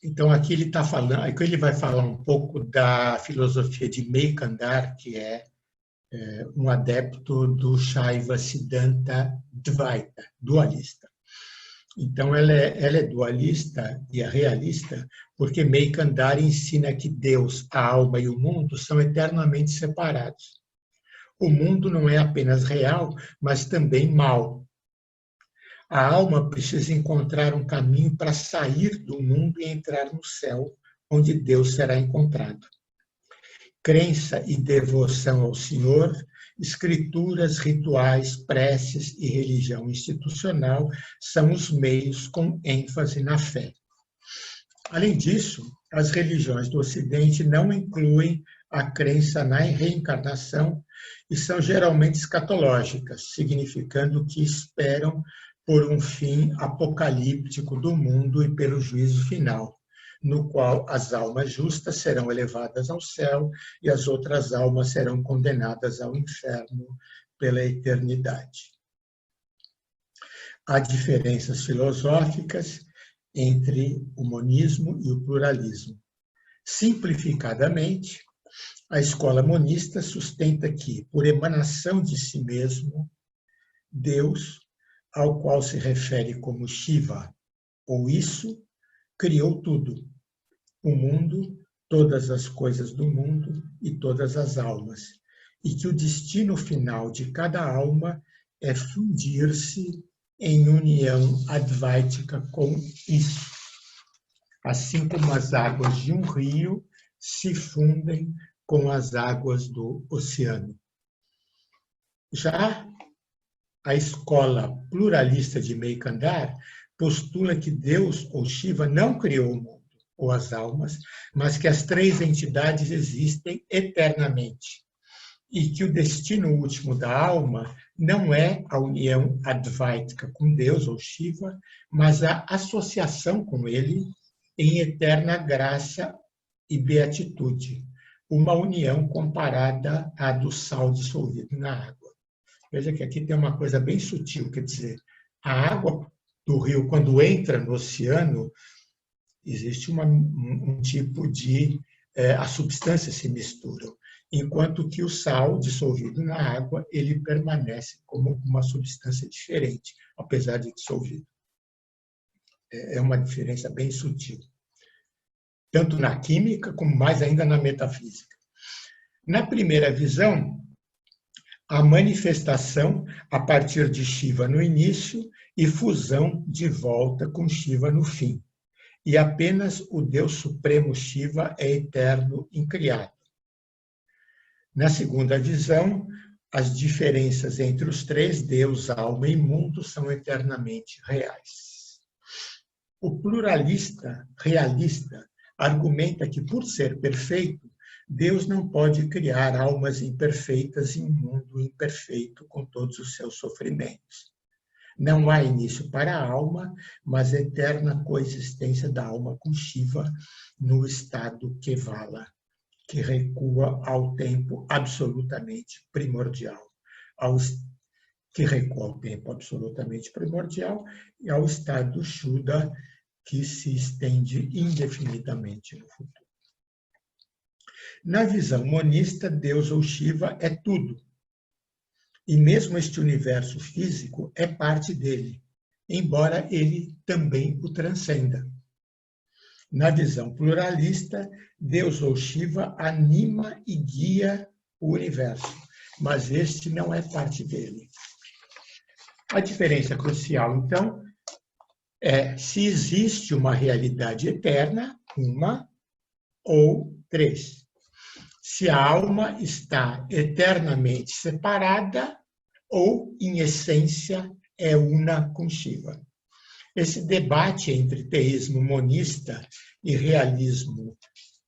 Então, aqui ele está falando, aqui ele vai falar um pouco da filosofia de Meykandar, que é um adepto do Shaiva Siddhanta Dvaita, dualista. Então, ela é dualista e é realista, porque Meykandar ensina que Deus, a alma e o mundo são eternamente separados. O mundo não é apenas real, mas também mal. A alma precisa encontrar um caminho para sair do mundo e entrar no céu, onde Deus será encontrado. Crença e devoção ao Senhor, escrituras, rituais, preces e religião institucional são os meios com ênfase na fé. Além disso, as religiões do Ocidente não incluem a crença na reencarnação e são geralmente escatológicas, significando que esperam por um fim apocalíptico do mundo e pelo juízo final, no qual as almas justas serão elevadas ao céu e as outras almas serão condenadas ao inferno pela eternidade. Há diferenças filosóficas entre o monismo e o pluralismo. Simplificadamente, a escola monista sustenta que, por emanação de si mesmo, Deus, ao qual se refere como Shiva, ou isso, criou tudo, o mundo, todas as coisas do mundo e todas as almas, e que o destino final de cada alma é fundir-se em união advaitica com isso, assim como as águas de um rio se fundem com as águas do oceano. Já a escola pluralista de Meykandar postula que Deus ou Shiva não criou o mundo ou as almas, mas que as três entidades existem eternamente e que o destino último da alma não é a união advaitica com Deus ou Shiva, mas a associação com ele em eterna graça e beatitude, uma união comparada à do sal dissolvido na água. Veja que aqui tem uma coisa bem sutil, quer dizer, a água do rio, quando entra no oceano, existe um tipo de... as substâncias se misturam, enquanto que o sal dissolvido na água, ele permanece como uma substância diferente, apesar de dissolvido. É uma diferença bem sutil, tanto na química, como mais ainda na metafísica. Na primeira visão, a manifestação a partir de Shiva no início e fusão de volta com Shiva no fim. E apenas o Deus Supremo Shiva é eterno, incriado. Na segunda visão, as diferenças entre os três, Deus, alma e mundo, são eternamente reais. O pluralista, realista, argumenta que, por ser perfeito, Deus não pode criar almas imperfeitas em um mundo imperfeito com todos os seus sofrimentos. Não há início para a alma, mas eterna coexistência da alma com Shiva no estado Kevala, que recua ao tempo absolutamente primordial, que recua ao tempo absolutamente primordial e ao estado Shuddha, que se estende indefinidamente no futuro. Na visão monista, Deus ou Shiva é tudo. E mesmo este universo físico é parte dele, embora ele também o transcenda. Na visão pluralista, Deus ou Shiva anima e guia o universo, mas este não é parte dele. A diferença crucial, então, é se existe uma realidade eterna, uma ou três. Se a alma está eternamente separada ou, em essência, é una com Shiva. Esse debate entre teísmo monista e realismo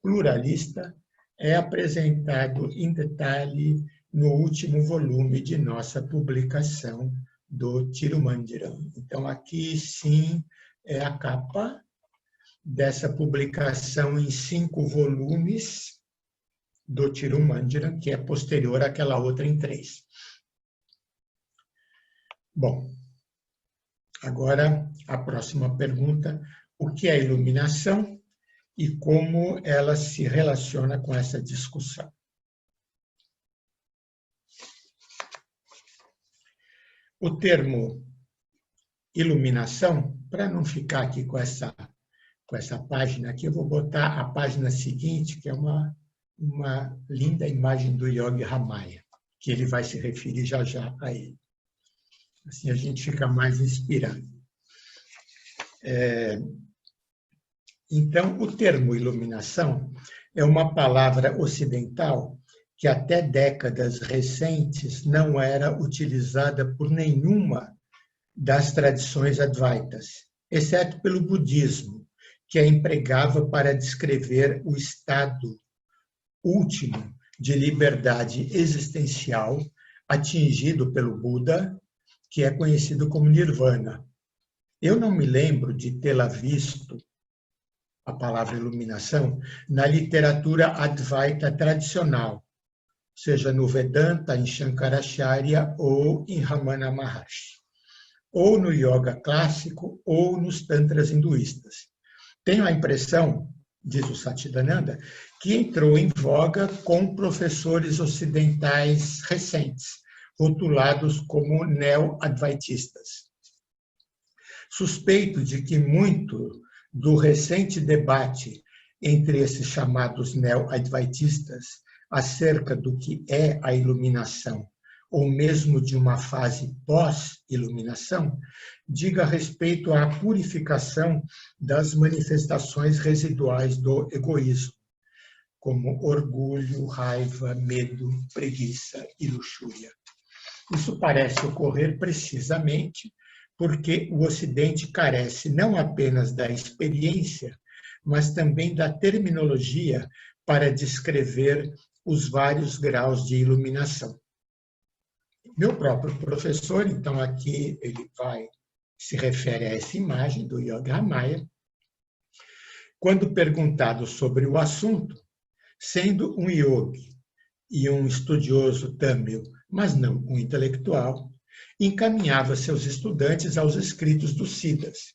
pluralista é apresentado em detalhe no último volume de nossa publicação do Tirumandiram. Então, aqui, sim, é a capa dessa publicação em 5 volumes do Tirumandiram, que é posterior àquela outra em 3. Bom, agora a próxima pergunta: o que é iluminação e como ela se relaciona com essa discussão? O termo iluminação, para não ficar aqui com essa página aqui, eu vou botar a página seguinte, que é uma linda imagem do Yogi Ramaya, que ele vai se referir já já a ele. Assim a gente fica mais inspirado. Então, o termo iluminação é uma palavra ocidental que até décadas recentes não era utilizada por nenhuma das tradições advaitas, exceto pelo budismo, que a empregava para descrever o estado último de liberdade existencial atingido pelo Buda, que é conhecido como Nirvana. Eu não me lembro de tê-la visto, a palavra iluminação, na literatura advaita tradicional, seja no Vedanta, em Shankaracharya ou em Ramana Maharshi, ou no yoga clássico ou nos tantras hinduístas. Tenho a impressão, diz o Satchidananda, que entrou em voga com professores ocidentais recentes, rotulados como neo-advaitistas. Suspeito de que muito do recente debate entre esses chamados neo-adventistas acerca do que é a iluminação, ou mesmo de uma fase pós-iluminação, diga respeito à purificação das manifestações residuais do egoísmo, como orgulho, raiva, medo, preguiça e luxúria. Isso parece ocorrer precisamente porque o Ocidente carece não apenas da experiência, mas também da terminologia para descrever os vários graus de iluminação. Meu próprio professor, então aqui ele se refere a essa imagem do Yogi Ramaya, quando perguntado sobre o assunto, sendo um yogi e um estudioso tâmil, mas não um intelectual, encaminhava seus estudantes aos escritos dos Siddhas,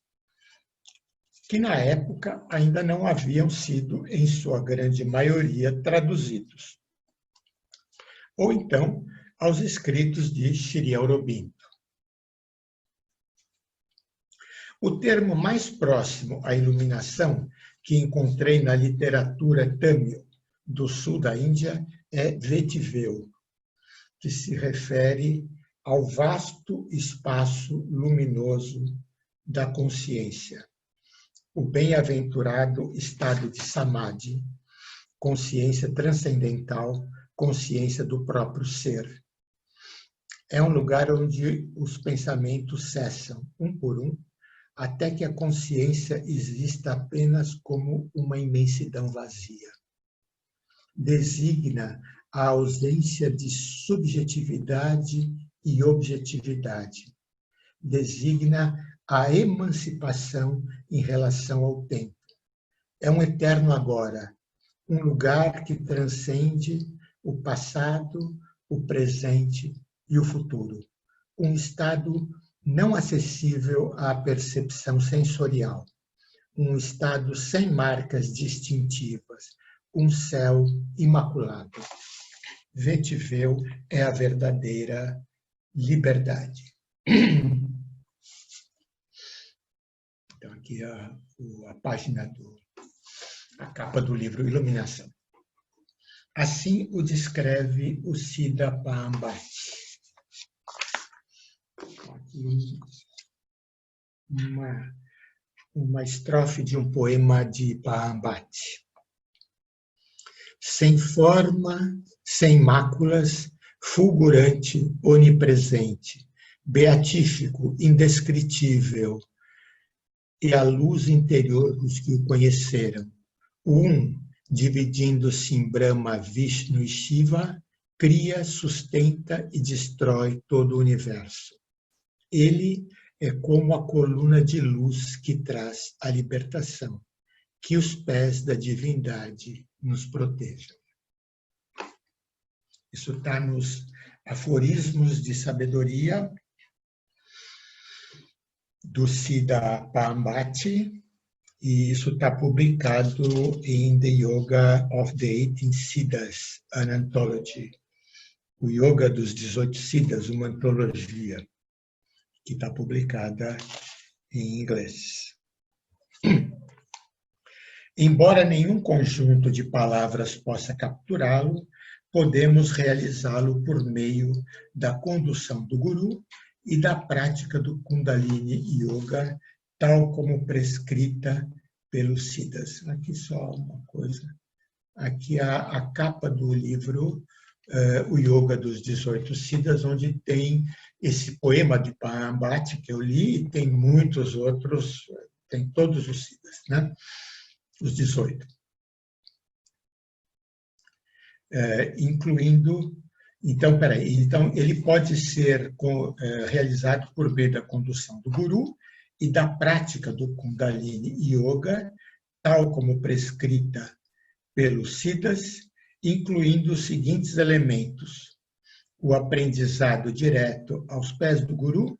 que na época ainda não haviam sido, em sua grande maioria, traduzidos. Ou então, aos escritos de Sri Aurobindo. O termo mais próximo à iluminação que encontrei na literatura tâmil do sul da Índia é Vetiveu, que se refere ao vasto espaço luminoso da consciência, o bem-aventurado estado de samadhi, consciência transcendental, consciência do próprio ser. É um lugar onde os pensamentos cessam, um por um, até que a consciência exista apenas como uma imensidão vazia. Designa a ausência de subjetividade e objetividade. Designa a emancipação em relação ao tempo. É um eterno agora, um lugar que transcende o passado, o presente e o futuro. Um estado não acessível à percepção sensorial. Um estado sem marcas distintivas. Um céu imaculado. Vetiveu é a verdadeira liberdade. Então, aqui a página a capa do livro Iluminação. Assim o descreve o Siddha Pambati. Aqui uma estrofe de um poema de Pambati. Sem forma, sem máculas, fulgurante, onipresente, beatífico, indescritível, e a luz interior dos que o conheceram. O dividindo-se em Brahma, Vishnu e Shiva, cria, sustenta e destrói todo o universo. Ele é como a coluna de luz que traz a libertação. Que os pés da divindade nos protejam. Isso está nos aforismos de sabedoria do Siddha Pambati, e isso está publicado em The Yoga of the 18 Siddhas, an Anthology. O Yoga dos 18 Siddhas, uma antologia, que está publicada em inglês. Embora nenhum conjunto de palavras possa capturá-lo, podemos realizá-lo por meio da condução do Guru e da prática do Kundalini Yoga, tal como prescrita pelos Siddhas. Aqui só uma coisa. Aqui a capa do livro, o Yoga dos 18 Siddhas, onde tem esse poema de Pambati que eu li, e tem muitos outros, tem todos os Siddhas, né? Os 18. Incluindo... Então, ele pode ser realizado por meio da condução do Guru e da prática do Kundalini Yoga, tal como prescrita pelos Siddhas, incluindo os seguintes elementos: o aprendizado direto aos pés do Guru,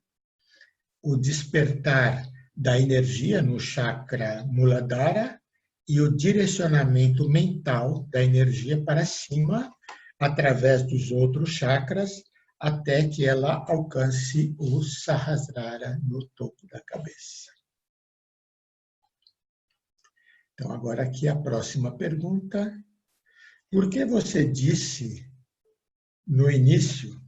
o despertar da energia no chakra Muladhara e o direcionamento mental da energia para cima, através dos outros chakras, até que ela alcance o Sahasrara no topo da cabeça. Então, agora aqui a próxima pergunta. Por que você disse no início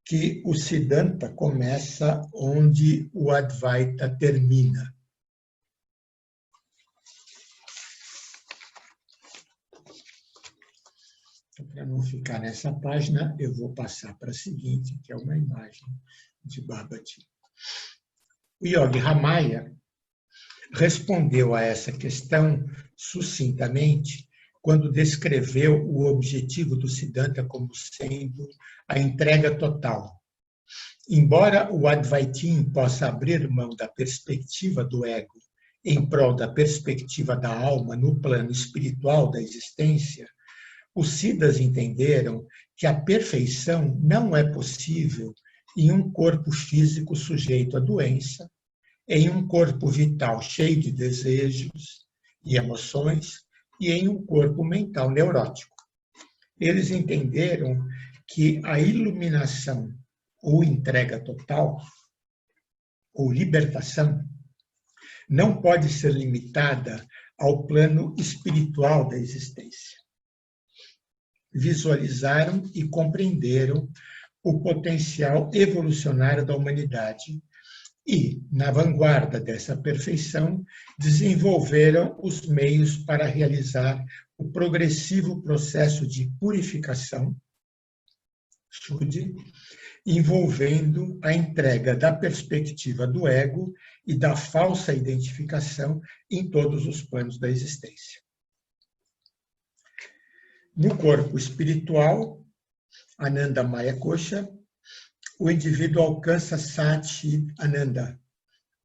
que o Siddhanta começa onde o Advaita termina? Então, para não ficar nessa página, eu vou passar para a seguinte, que é uma imagem de Babaji. O Yogi Ramaya respondeu a essa questão sucintamente quando descreveu o objetivo do Siddhanta como sendo a entrega total. Embora o Advaitin possa abrir mão da perspectiva do ego em prol da perspectiva da alma no plano espiritual da existência, os Siddhas entenderam que a perfeição não é possível em um corpo físico sujeito à doença, em um corpo vital cheio de desejos e emoções e em um corpo mental neurótico. Eles entenderam que a iluminação ou entrega total, ou libertação, não pode ser limitada ao plano espiritual da existência. Visualizaram e compreenderam o potencial evolucionário da humanidade e, na vanguarda dessa perfeição, desenvolveram os meios para realizar o progressivo processo de purificação, Shuddhi, envolvendo a entrega da perspectiva do ego e da falsa identificação em todos os planos da existência. No corpo espiritual, Ananda Maya Kosha, o indivíduo alcança Sat Chit Ananda,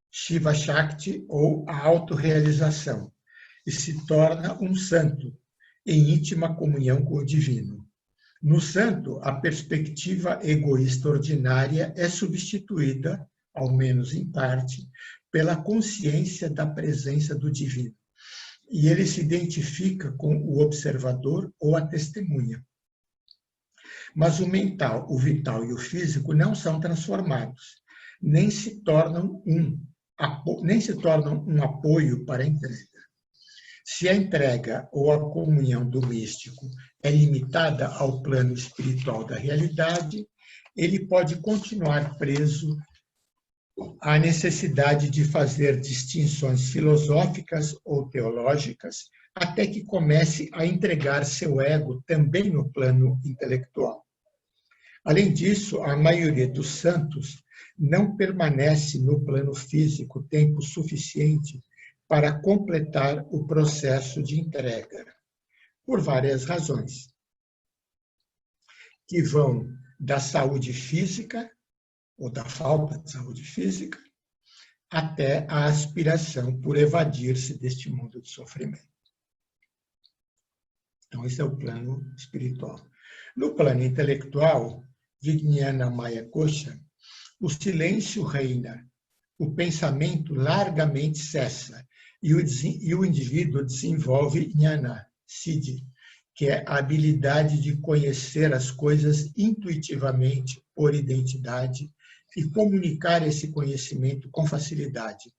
Shiva Shakti ou a autorrealização, e se torna um santo, em íntima comunhão com o divino. No santo, a perspectiva egoísta ordinária é substituída, ao menos em parte, pela consciência da presença do divino. E ele se identifica com o observador ou a testemunha. Mas o mental, o vital e o físico não são transformados, nem se tornam um apoio para a entrega. Se a entrega ou a comunhão do místico é limitada ao plano espiritual da realidade, ele pode continuar preso à necessidade de fazer distinções filosóficas ou teológicas até que comece a entregar seu ego também no plano intelectual. Além disso, a maioria dos santos não permanece no plano físico tempo suficiente para completar o processo de entrega, por várias razões, que vão da saúde física, ou da falta de saúde física, até a aspiração por evadir-se deste mundo de sofrimento. Então, esse é o plano espiritual. No plano intelectual, Vijnana Maya Kosha, o silêncio reina, o pensamento largamente cessa e o indivíduo desenvolve Jnana, Siddhi, que é a habilidade de conhecer as coisas intuitivamente por identidade e comunicar esse conhecimento com facilidade.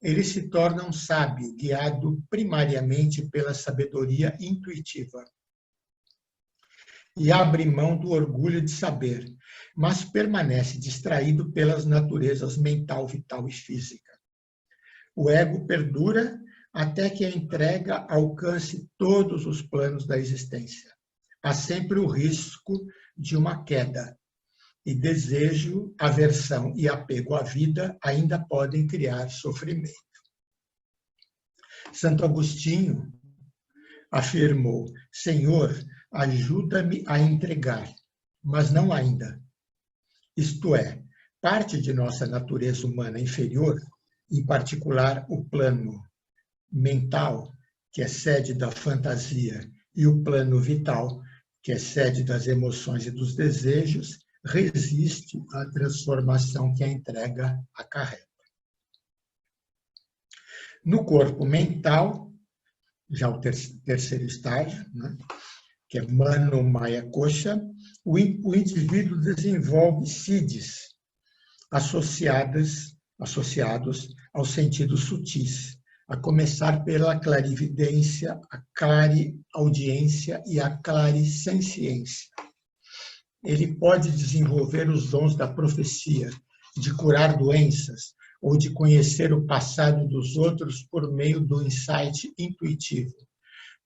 Ele se torna um sábio, guiado primariamente pela sabedoria intuitiva. E abre mão do orgulho de saber, mas permanece distraído pelas naturezas mental, vital e física. O ego perdura até que a entrega alcance todos os planos da existência. Há sempre o risco de uma queda, e desejo, aversão e apego à vida ainda podem criar sofrimento. Santo Agostinho afirmou: Senhor, ajuda-me a entregar, mas não ainda. Isto é, parte de nossa natureza humana inferior, em particular o plano mental, que é sede da fantasia, e o plano vital, que é sede das emoções e dos desejos, resiste à transformação que a entrega acarreta. No corpo mental, já o terceiro estágio, né, que é Mano Maya Kosha, o indivíduo desenvolve CIDs associados aos sentidos sutis, a começar pela clarividência, a clareaudiência e a clarissenciência. Ele pode desenvolver os dons da profecia, de curar doenças ou de conhecer o passado dos outros por meio do insight intuitivo.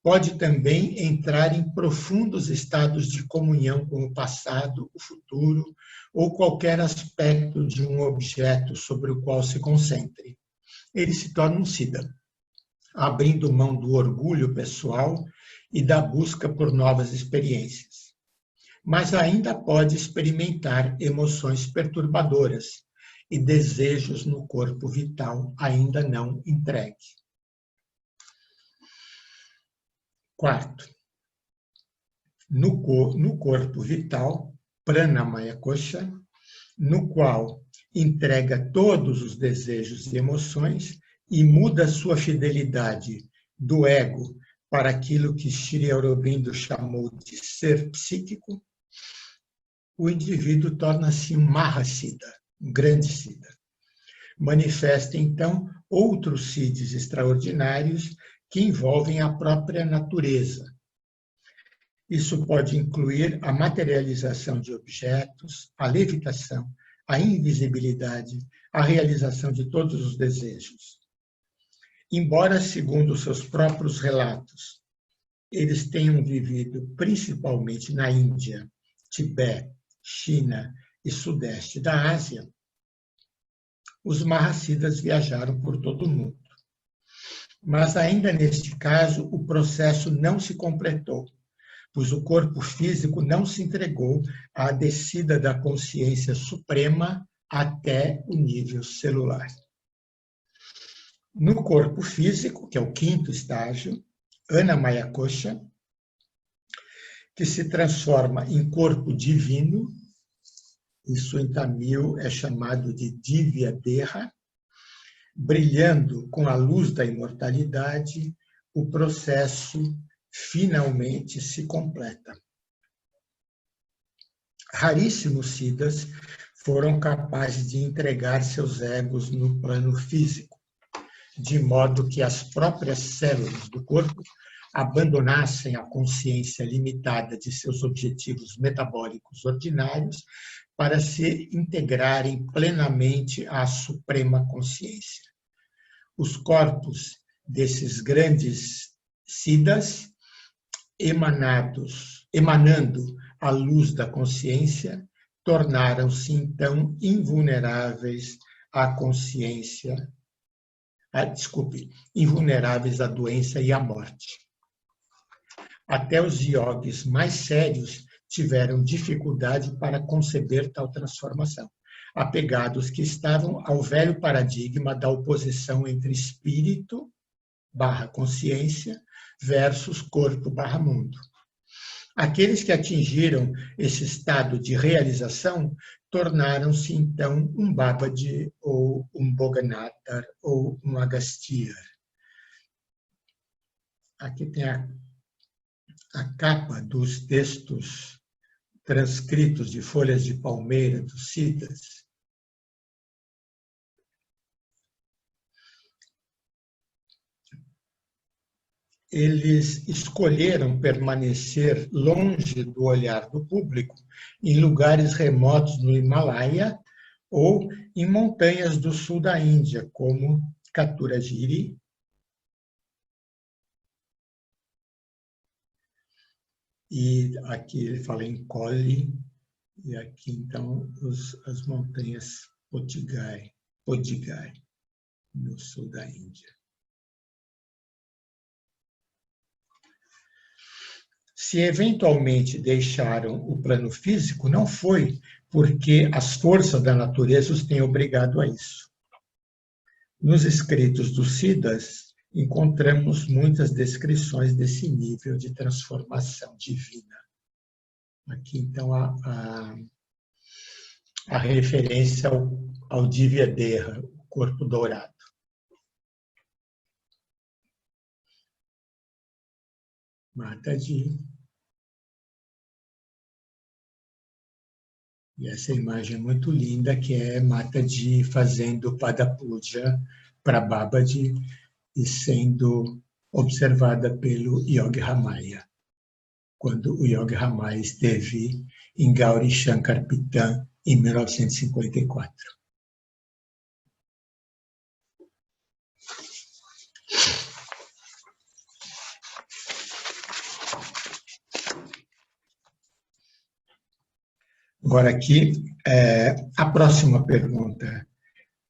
Pode também entrar em profundos estados de comunhão com o passado, o futuro ou qualquer aspecto de um objeto sobre o qual se concentre. Ele se torna um Siddha, abrindo mão do orgulho pessoal e da busca por novas experiências. Mas ainda pode experimentar emoções perturbadoras e desejos no corpo vital ainda não entregue. Quarto, no corpo vital, Pranamaya Kosha, no qual entrega todos os desejos e emoções e muda sua fidelidade do ego para aquilo que Sri Aurobindo chamou de ser psíquico, o indivíduo torna-se um Mahasiddha, um grande Siddha. Manifesta, então, outros siddhis extraordinários que envolvem a própria natureza. Isso pode incluir a materialização de objetos, a levitação, a invisibilidade, a realização de todos os desejos. Embora, segundo seus próprios relatos, eles tenham vivido principalmente na Índia, Tibete, China e Sudeste da Ásia, os Mahasiddhas viajaram por todo o mundo. Mas ainda neste caso, o processo não se completou, pois o corpo físico não se entregou à descida da consciência suprema até o nível celular. No corpo físico, que é o quinto estágio, Annamaya Kosha, que se transforma em corpo divino, isso em tamil é chamado de Divya Deha, brilhando com a luz da imortalidade, o processo finalmente se completa. Raríssimos siddhas foram capazes de entregar seus egos no plano físico, de modo que as próprias células do corpo abandonassem a consciência limitada de seus objetivos metabólicos ordinários para se integrarem plenamente à suprema consciência. Os corpos desses grandes siddhas, emanando a luz da consciência, tornaram-se então invulneráveis à consciência, invulneráveis à doença e à morte. Até os yogis mais sérios tiveram dificuldade para conceber tal transformação, apegados que estavam ao velho paradigma da oposição entre espírito / consciência versus corpo / mundo. Aqueles que atingiram esse estado de realização tornaram-se então um Babaji ou um Boganathar ou um Agastya. Aqui tem a capa dos textos transcritos de folhas de palmeira dos siddhas. Eles escolheram permanecer longe do olhar do público em lugares remotos no Himalaia ou em montanhas do sul da Índia, como Katuragiri, e aqui ele fala em Colli, e aqui então as montanhas Podigai, no sul da Índia. Se eventualmente deixaram o plano físico, não foi porque as forças da natureza os têm obrigado a isso. Nos escritos dos Siddhas, encontramos muitas descrições desse nível de transformação divina. Aqui, então, a referência ao Divya Deha, o corpo dourado. Mataji. E essa imagem é muito linda, que é Mataji fazendo Padapuja para Babaji e sendo observada pelo Yogi Ramaya, quando o Yogi Ramaya esteve em Gauri Shankar Pitan em 1954. Agora aqui, a próxima pergunta.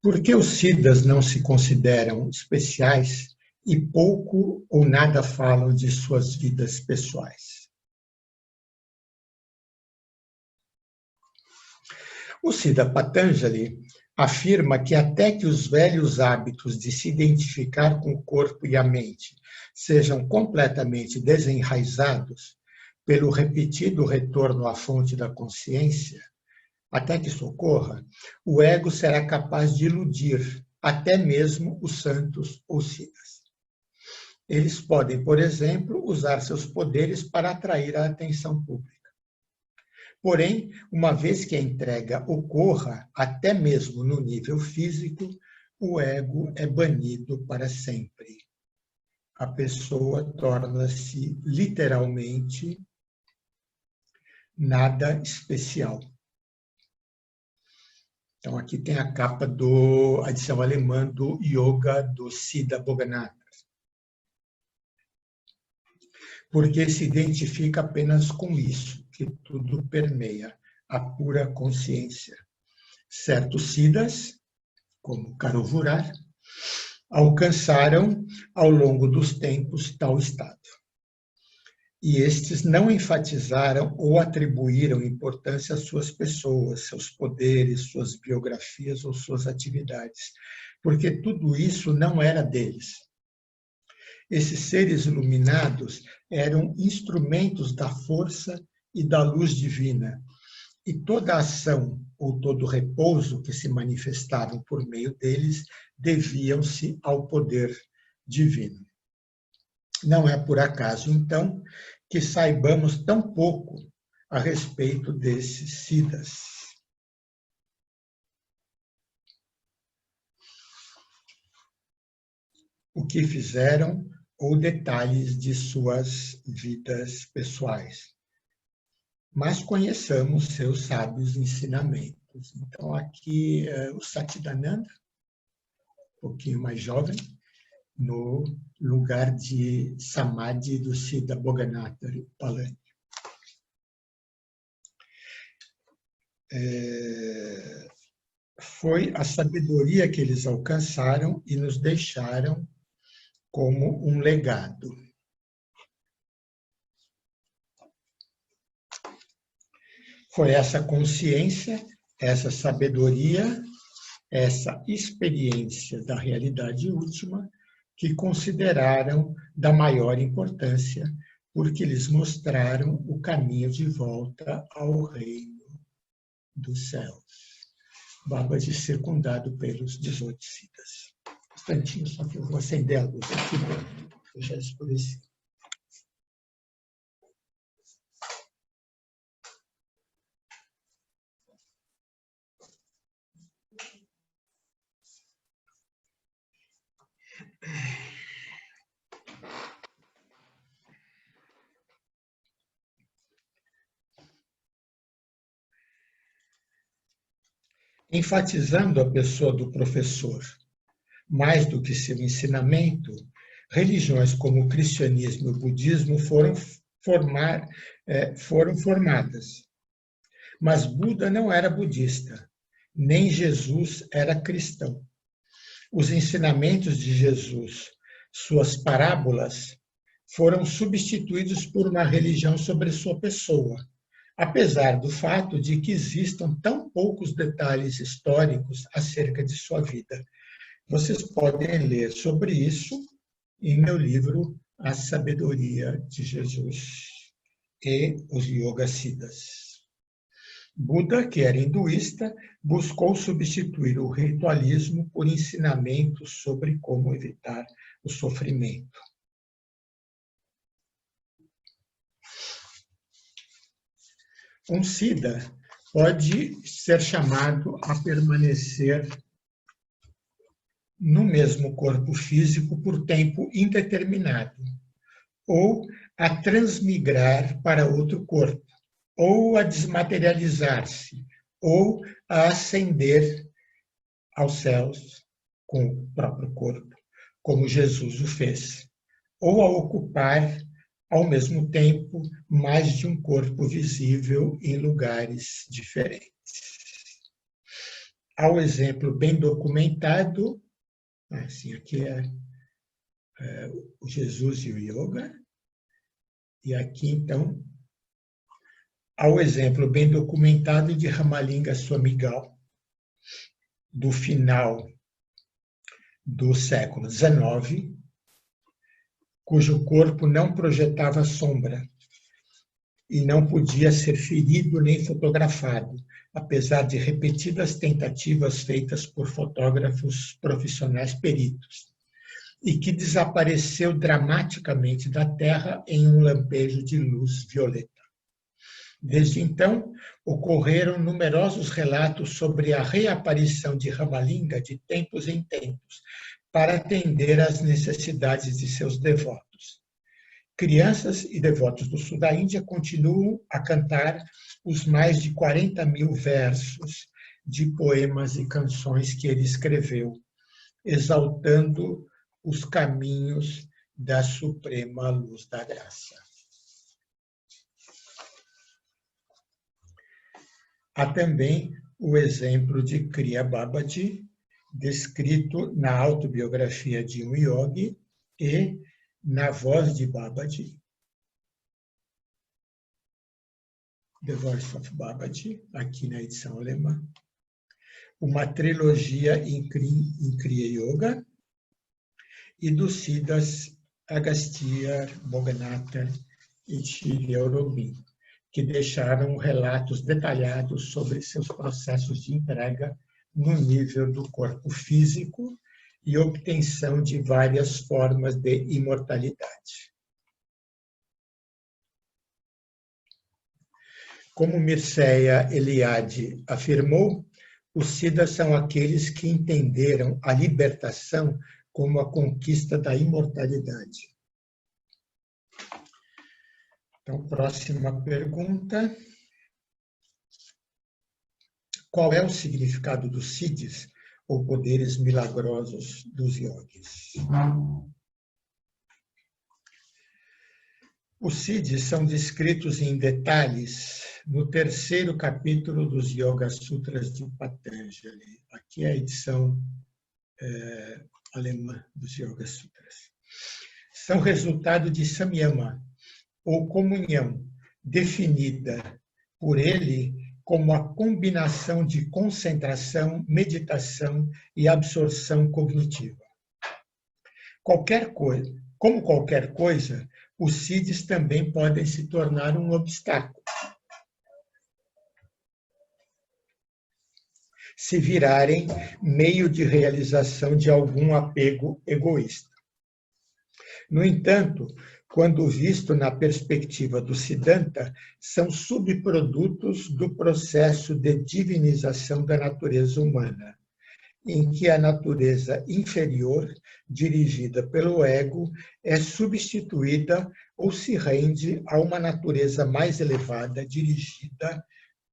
Por que os Siddhas não se consideram especiais e pouco ou nada falam de suas vidas pessoais? O Siddha Patanjali afirma que até que os velhos hábitos de se identificar com o corpo e a mente sejam completamente desenraizados pelo repetido retorno à fonte da consciência, até que isso ocorra, o ego será capaz de iludir até mesmo os santos ou siddhas. Eles podem, por exemplo, usar seus poderes para atrair a atenção pública. Porém, uma vez que a entrega ocorra, até mesmo no nível físico, o ego é banido para sempre. A pessoa torna-se literalmente nada especial. Então, aqui tem a capa da edição alemã do Yoga do Siddha Bhoganatha. Porque se identifica apenas com isso, que tudo permeia a pura consciência. Certos siddhas, como Karovurar, alcançaram ao longo dos tempos tal estado. E estes não enfatizaram ou atribuíram importância às suas pessoas, seus poderes, suas biografias ou suas atividades, porque tudo isso não era deles. Esses seres iluminados eram instrumentos da força e da luz divina, e toda a ação ou todo repouso que se manifestavam por meio deles deviam-se ao poder divino. Não é por acaso, então, que saibamos tão pouco a respeito desses siddhas. O que fizeram ou detalhes de suas vidas pessoais. Mas conheçamos seus sábios ensinamentos. Então, aqui o Satchidananda, um pouquinho mais jovem, no lugar de Samadhi do Siddha Bhoganatha Palani. Foi a sabedoria que eles alcançaram e nos deixaram como um legado. Foi essa consciência, essa sabedoria, essa experiência da realidade última que consideraram da maior importância, porque lhes mostraram o caminho de volta ao reino dos céus. Babaji secundado pelos 18 siddhas. Um instantinho, só que eu vou acender a luz aqui, eu já escureci. Enfatizando a pessoa do professor, mais do que seu ensinamento, religiões como o cristianismo e o budismo foram formadas. Mas Buda não era budista, nem Jesus era cristão. Os ensinamentos de Jesus, suas parábolas, foram substituídos por uma religião sobre sua pessoa, apesar do fato de que existam tão poucos detalhes históricos acerca de sua vida. Vocês podem ler sobre isso em meu livro A Sabedoria de Jesus e os Yoga Siddhas. Buda, que era hinduísta, buscou substituir o ritualismo por ensinamentos sobre como evitar o sofrimento. Um siddha pode ser chamado a permanecer no mesmo corpo físico por tempo indeterminado, ou a transmigrar para outro corpo, ou a desmaterializar-se, ou a ascender aos céus com o próprio corpo, como Jesus o fez, ou a ocupar, ao mesmo tempo, mais de um corpo visível em lugares diferentes. Há um exemplo bem documentado, assim, aqui é o Jesus e o Yoga, e aqui, então, há o exemplo bem documentado de Ramalinga Swamigal, do final do século XIX, cujo corpo não projetava sombra e não podia ser ferido nem fotografado, apesar de repetidas tentativas feitas por fotógrafos profissionais peritos, e que desapareceu dramaticamente da Terra em um lampejo de luz violeta. Desde então, ocorreram numerosos relatos sobre a reaparição de Ramalinga de tempos em tempos, para atender às necessidades de seus devotos. Crianças e devotos do sul da Índia continuam a cantar os mais de 40.000 versos de poemas e canções que ele escreveu, exaltando os caminhos da suprema luz da graça. Há também o exemplo de Kriya Babaji, descrito na autobiografia de um yogi e na voz de Babaji, The Voice of Babaji, aqui na edição alemã, uma trilogia em Kriya Yoga, e dos Siddhas Agastya, Bhoganatha e Sri Aurobindo, que deixaram relatos detalhados sobre seus processos de entrega no nível do corpo físico e obtenção de várias formas de imortalidade. Como Mircea Eliade afirmou, os Siddhas são aqueles que entenderam a libertação como a conquista da imortalidade. Então, próxima pergunta. Qual é o significado dos siddhis, ou poderes milagrosos dos yogis? Os siddhis são descritos em detalhes no 3º capítulo dos Yoga Sutras de Patanjali. Aqui é a edição alemã dos Yoga Sutras. São resultado de samyama, ou comunhão, definida por ele como a combinação de concentração, meditação e absorção cognitiva. Como qualquer coisa, os siddhis também podem se tornar um obstáculo, se virarem meio de realização de algum apego egoísta. No entanto, quando visto na perspectiva do Siddhanta, são subprodutos do processo de divinização da natureza humana, em que a natureza inferior, dirigida pelo ego, é substituída ou se rende a uma natureza mais elevada, dirigida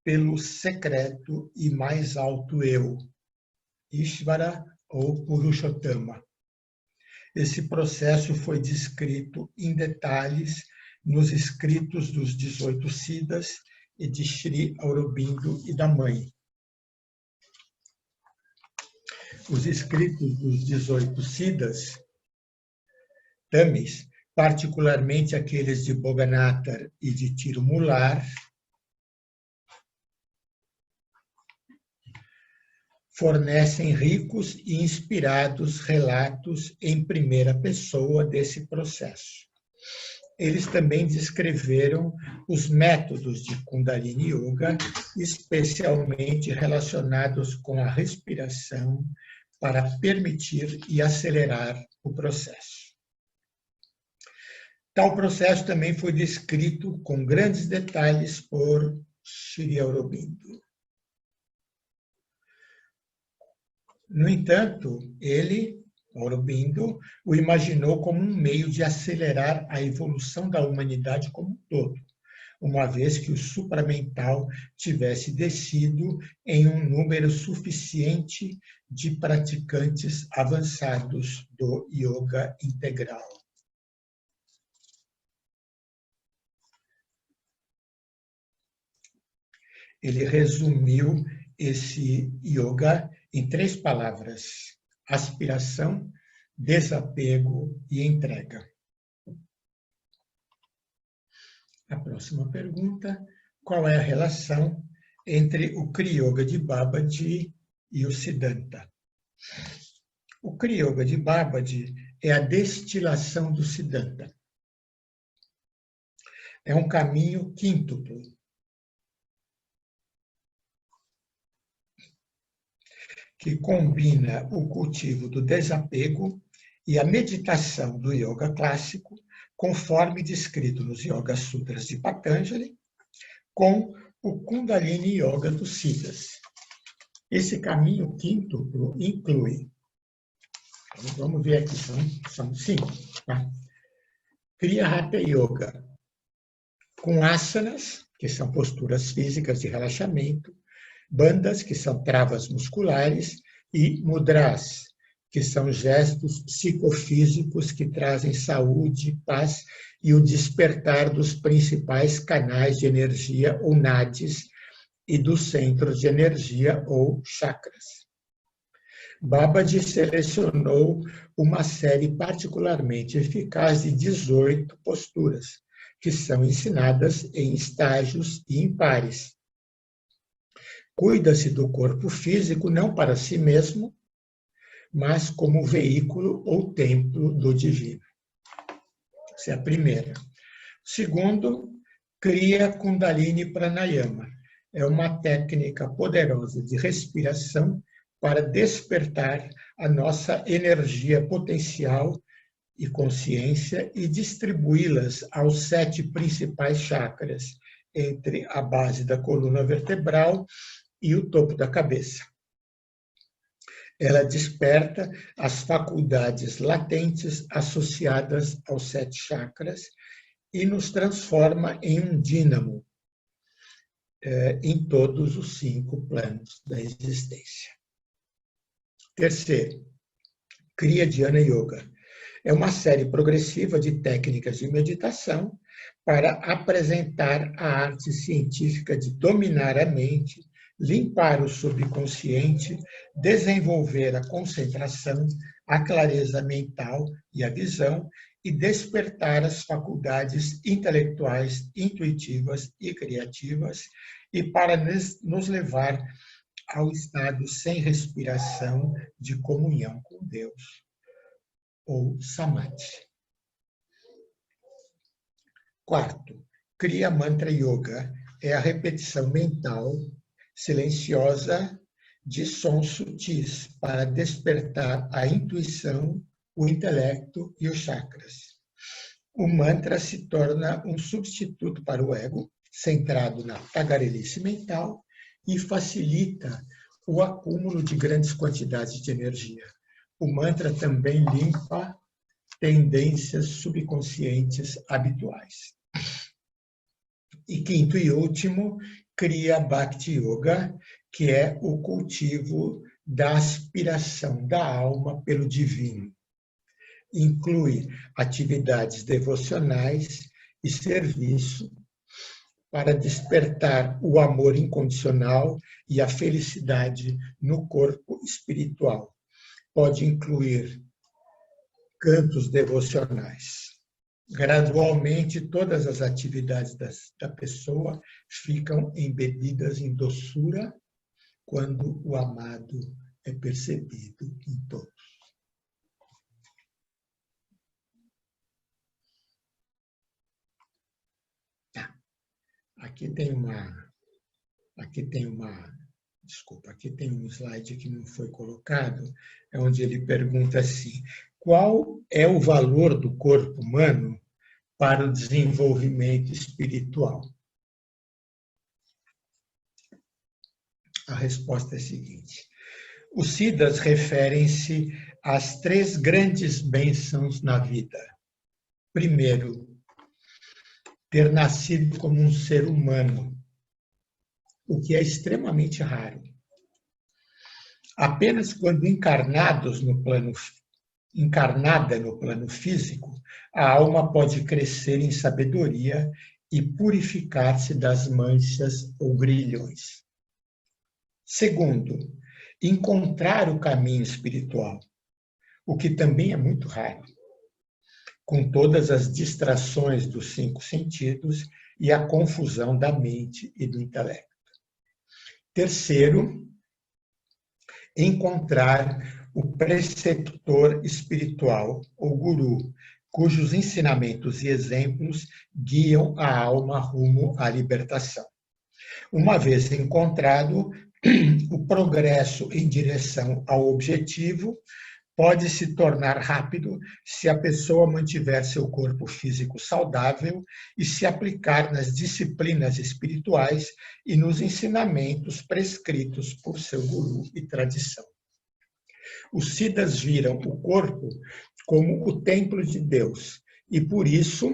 pelo secreto e mais alto eu, Ishvara ou Purushottama. Esse processo foi descrito em detalhes nos escritos dos 18 Siddhas e de Sri Aurobindo e da Mãe. Os escritos dos 18 Siddhas, Thamis, particularmente aqueles de Bhoganatha e de Tirumular, fornecem ricos e inspirados relatos em primeira pessoa desse processo. Eles também descreveram os métodos de Kundalini Yoga, especialmente relacionados com a respiração, para permitir e acelerar o processo. Tal processo também foi descrito com grandes detalhes por Sri Aurobindo. No entanto, ele, Aurobindo, o imaginou como um meio de acelerar a evolução da humanidade como um todo, uma vez que o supramental tivesse descido em um número suficiente de praticantes avançados do yoga integral. Ele resumiu esse yoga em 3 palavras: aspiração, desapego e entrega. A próxima pergunta: qual é a relação entre o Kriya Yoga de Babaji e o Siddhanta? O Kriya Yoga de Babaji é a destilação do Siddhanta. É um caminho quíntuplo. Que combina o cultivo do desapego e a meditação do yoga clássico, conforme descrito nos Yoga Sutras de Patanjali, com o Kundalini Yoga dos Siddhas. Esse caminho quíntuplo inclui, vamos ver aqui, são 5, tá? Kriya Hatha Yoga, com asanas, que são posturas físicas de relaxamento, bandhas, que são travas musculares, e mudras, que são gestos psicofísicos que trazem saúde, paz e o despertar dos principais canais de energia ou nadis e dos centros de energia ou chakras. Babaji selecionou uma série particularmente eficaz de 18 posturas, que são ensinadas em estágios e em pares. Cuida-se do corpo físico não para si mesmo, mas como veículo ou templo do divino. Essa é a primeira. Segundo, Kriya Kundalini Pranayama. É uma técnica poderosa de respiração para despertar a nossa energia potencial e consciência e distribuí-las aos 7 principais chakras, entre a base da coluna vertebral e o topo da cabeça. Ela desperta as faculdades latentes associadas aos 7 chakras e nos transforma em um dínamo em todos os 5 planos da existência. Terceiro, Kriya Dhyana Yoga. É uma série progressiva de técnicas de meditação para apresentar a arte científica de dominar a mente, limpar o subconsciente, desenvolver a concentração, a clareza mental e a visão e despertar as faculdades intelectuais, intuitivas e criativas e para nos levar ao estado sem respiração de comunhão com Deus, ou Samadhi. Quarto, Kriya Mantra Yoga é a repetição mental silenciosa de sons sutis para despertar a intuição, o intelecto e os chakras. O mantra se torna um substituto para o ego, centrado na tagarelice mental, e facilita o acúmulo de grandes quantidades de energia. O mantra também limpa tendências subconscientes habituais. E quinto e último, Kriya Bhakti Yoga, que é o cultivo da aspiração da alma pelo divino. Inclui atividades devocionais e serviço para despertar o amor incondicional e a felicidade no corpo espiritual. Pode incluir cantos devocionais. Gradualmente, todas as atividades da pessoa ficam embebidas em doçura quando o amado é percebido em todos. Tá. Aqui tem um slide que não foi colocado, onde ele pergunta assim: qual é o valor do corpo humano para o desenvolvimento espiritual? A resposta é a seguinte. Os Siddhas referem-se às 3 grandes bênçãos na vida. Primeiro, ter nascido como um ser humano, o que é extremamente raro. Apenas quando encarnada no plano físico, a alma pode crescer em sabedoria e purificar-se das manchas ou grilhões. Segundo, encontrar o caminho espiritual, o que também é muito raro, com todas as distrações dos 5 sentidos e a confusão da mente e do intelecto. Terceiro, encontrar o preceptor espiritual, ou guru, cujos ensinamentos e exemplos guiam a alma rumo à libertação. Uma vez encontrado, o progresso em direção ao objetivo pode se tornar rápido se a pessoa mantiver seu corpo físico saudável e se aplicar nas disciplinas espirituais e nos ensinamentos prescritos por seu guru e tradição. Os Siddhas viram o corpo como o templo de Deus e, por isso,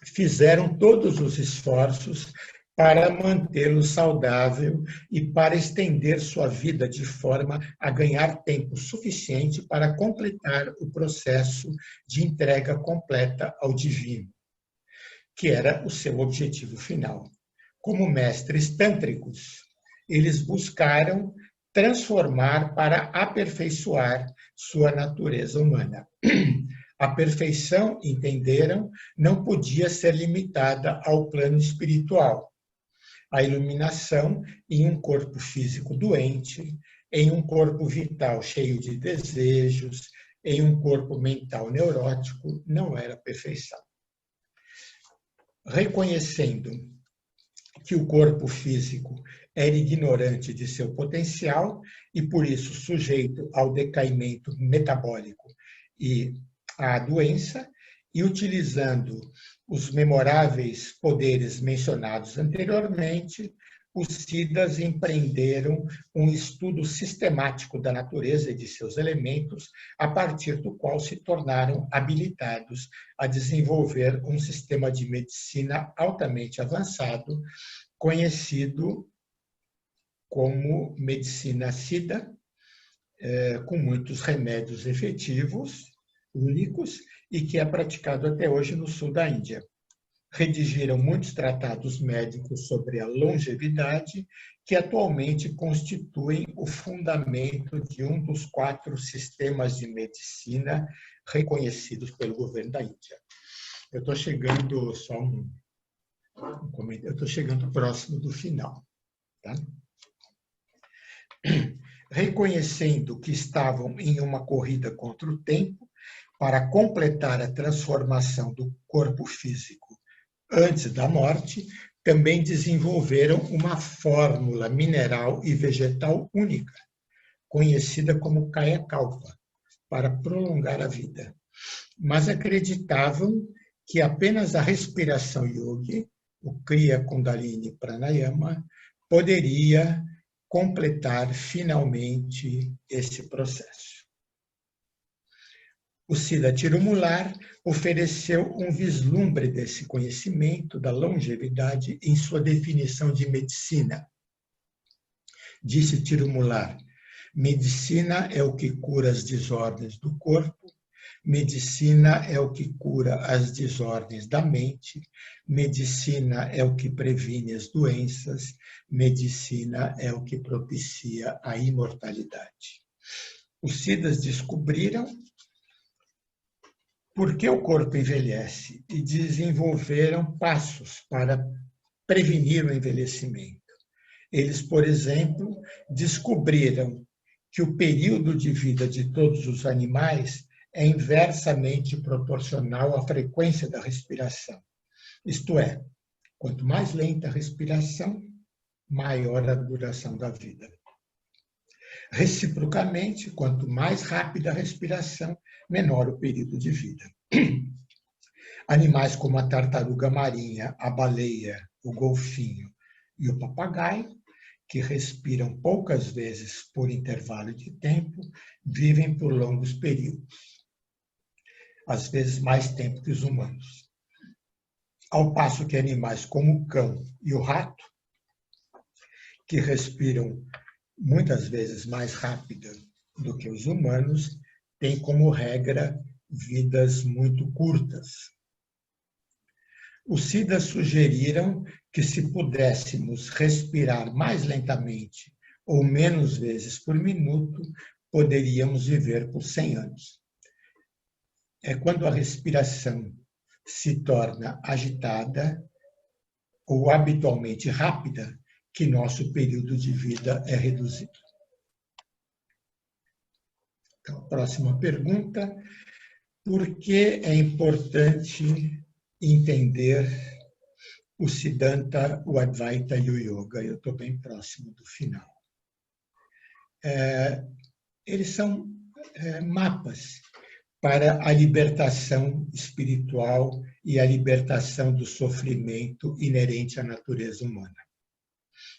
fizeram todos os esforços para mantê-lo saudável e para estender sua vida de forma a ganhar tempo suficiente para completar o processo de entrega completa ao divino, que era o seu objetivo final. Como mestres tântricos, eles buscaram transformar para aperfeiçoar sua natureza humana. A perfeição, entenderam, não podia ser limitada ao plano espiritual. A iluminação em um corpo físico doente, em um corpo vital cheio de desejos, em um corpo mental neurótico, não era perfeição. Reconhecendo que o corpo físico era ignorante de seu potencial e, por isso, sujeito ao decaimento metabólico e à doença, e utilizando os memoráveis poderes mencionados anteriormente, os Siddhas empreenderam um estudo sistemático da natureza e de seus elementos, a partir do qual se tornaram habilitados a desenvolver um sistema de medicina altamente avançado, conhecido como medicina Siddha, com muitos remédios efetivos, únicos, e que é praticado até hoje no sul da Índia. Redigiram muitos tratados médicos sobre a longevidade, que atualmente constituem o fundamento de um dos 4 sistemas de medicina reconhecidos pelo governo da Índia. Eu estou chegando eu estou chegando próximo do final. Tá? Reconhecendo que estavam em uma corrida contra o tempo, para completar a transformação do corpo físico antes da morte, também desenvolveram uma fórmula mineral e vegetal única, conhecida como Kaya Kalpa, para prolongar a vida. Mas acreditavam que apenas a respiração yogi, o Kriya Kundalini Pranayama, poderia completar finalmente esse processo. O Siddha Tirumular ofereceu um vislumbre desse conhecimento da longevidade em sua definição de medicina. Disse Tirumular, medicina é o que cura as desordens do corpo, medicina é o que cura as desordens da mente, medicina é o que previne as doenças, medicina é o que propicia a imortalidade. Os Siddhas descobriram por que o corpo envelhece e desenvolveram passos para prevenir o envelhecimento. Eles, por exemplo, descobriram que o período de vida de todos os animais é inversamente proporcional à frequência da respiração. Isto é, quanto mais lenta a respiração, maior a duração da vida. Reciprocamente, quanto mais rápida a respiração, menor o período de vida. Animais como a tartaruga marinha, a baleia, o golfinho e o papagaio que respiram poucas vezes por intervalo de tempo, vivem por longos períodos, às vezes mais tempo que os humanos. Ao passo que animais como o cão e o rato, que respiram muitas vezes mais rápido do que os humanos, têm como regra vidas muito curtas. Os Siddhas sugeriram que se pudéssemos respirar mais lentamente ou menos vezes por minuto, poderíamos viver por 100 anos. É quando a respiração se torna agitada ou habitualmente rápida que nosso período de vida é reduzido. Então, próxima pergunta. Por que é importante entender o Siddhanta, o Advaita e o Yoga? Eu estou bem próximo do final. Eles são mapas para a libertação espiritual e a libertação do sofrimento inerente à natureza humana.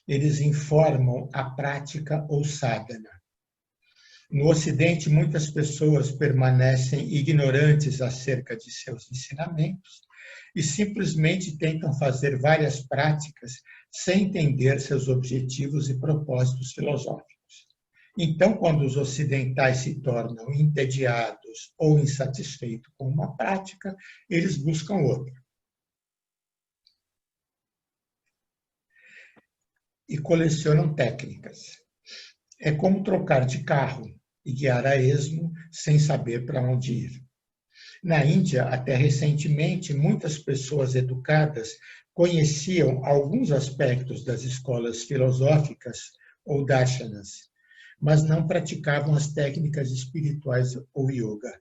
Eles informam a prática ou sadhana. No Ocidente, muitas pessoas permanecem ignorantes acerca de seus ensinamentos e simplesmente tentam fazer várias práticas sem entender seus objetivos e propósitos filosóficos. Então, quando os ocidentais se tornam entediados ou insatisfeitos com uma prática, eles buscam outra. E colecionam técnicas. É como trocar de carro e guiar a esmo sem saber para onde ir. Na Índia, até recentemente, muitas pessoas educadas conheciam alguns aspectos das escolas filosóficas ou darshanas, mas não praticavam as técnicas espirituais ou yoga.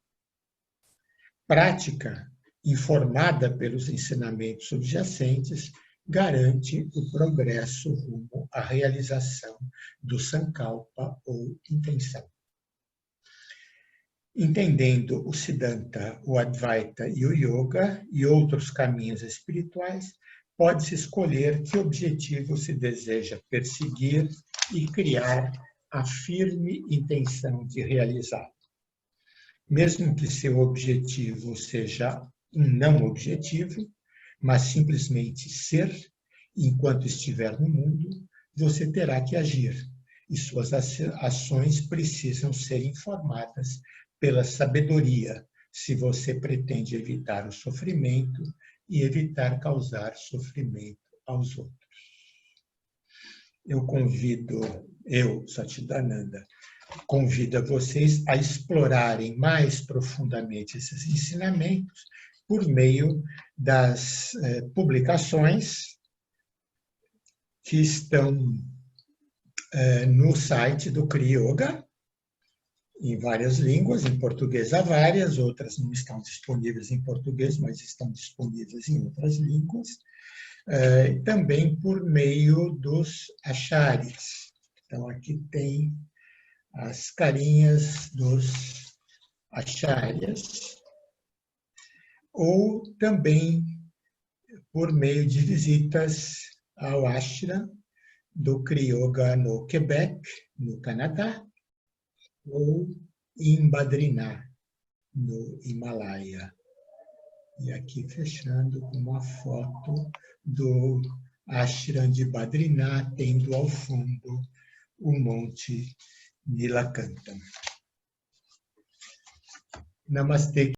Prática, informada pelos ensinamentos subjacentes, garante o progresso rumo à realização do sankalpa ou intenção. Entendendo o Siddhanta, o Advaita e o Yoga e outros caminhos espirituais, pode-se escolher que objetivo se deseja perseguir e criar a firme intenção de realizá-lo. Mesmo que seu objetivo seja um não objetivo, mas simplesmente ser, enquanto estiver no mundo, você terá que agir, e suas ações precisam ser informadas pela sabedoria, se você pretende evitar o sofrimento e evitar causar sofrimento aos outros. Eu, Satchidananda, convido a vocês a explorarem mais profundamente esses ensinamentos por meio das publicações que estão no site do Kriya Yoga, em várias línguas, em português há várias, outras não estão disponíveis em português, mas estão disponíveis em outras línguas, também por meio dos acharyas. Então, aqui tem as carinhas dos acharyas, ou também por meio de visitas ao ashram do Kriya Yoga no Quebec, no Canadá, ou em Badrinath, no Himalaia. E aqui fechando com uma foto do ashram de Badrinath, tendo ao fundo o Monte Nilakantha. Namastê.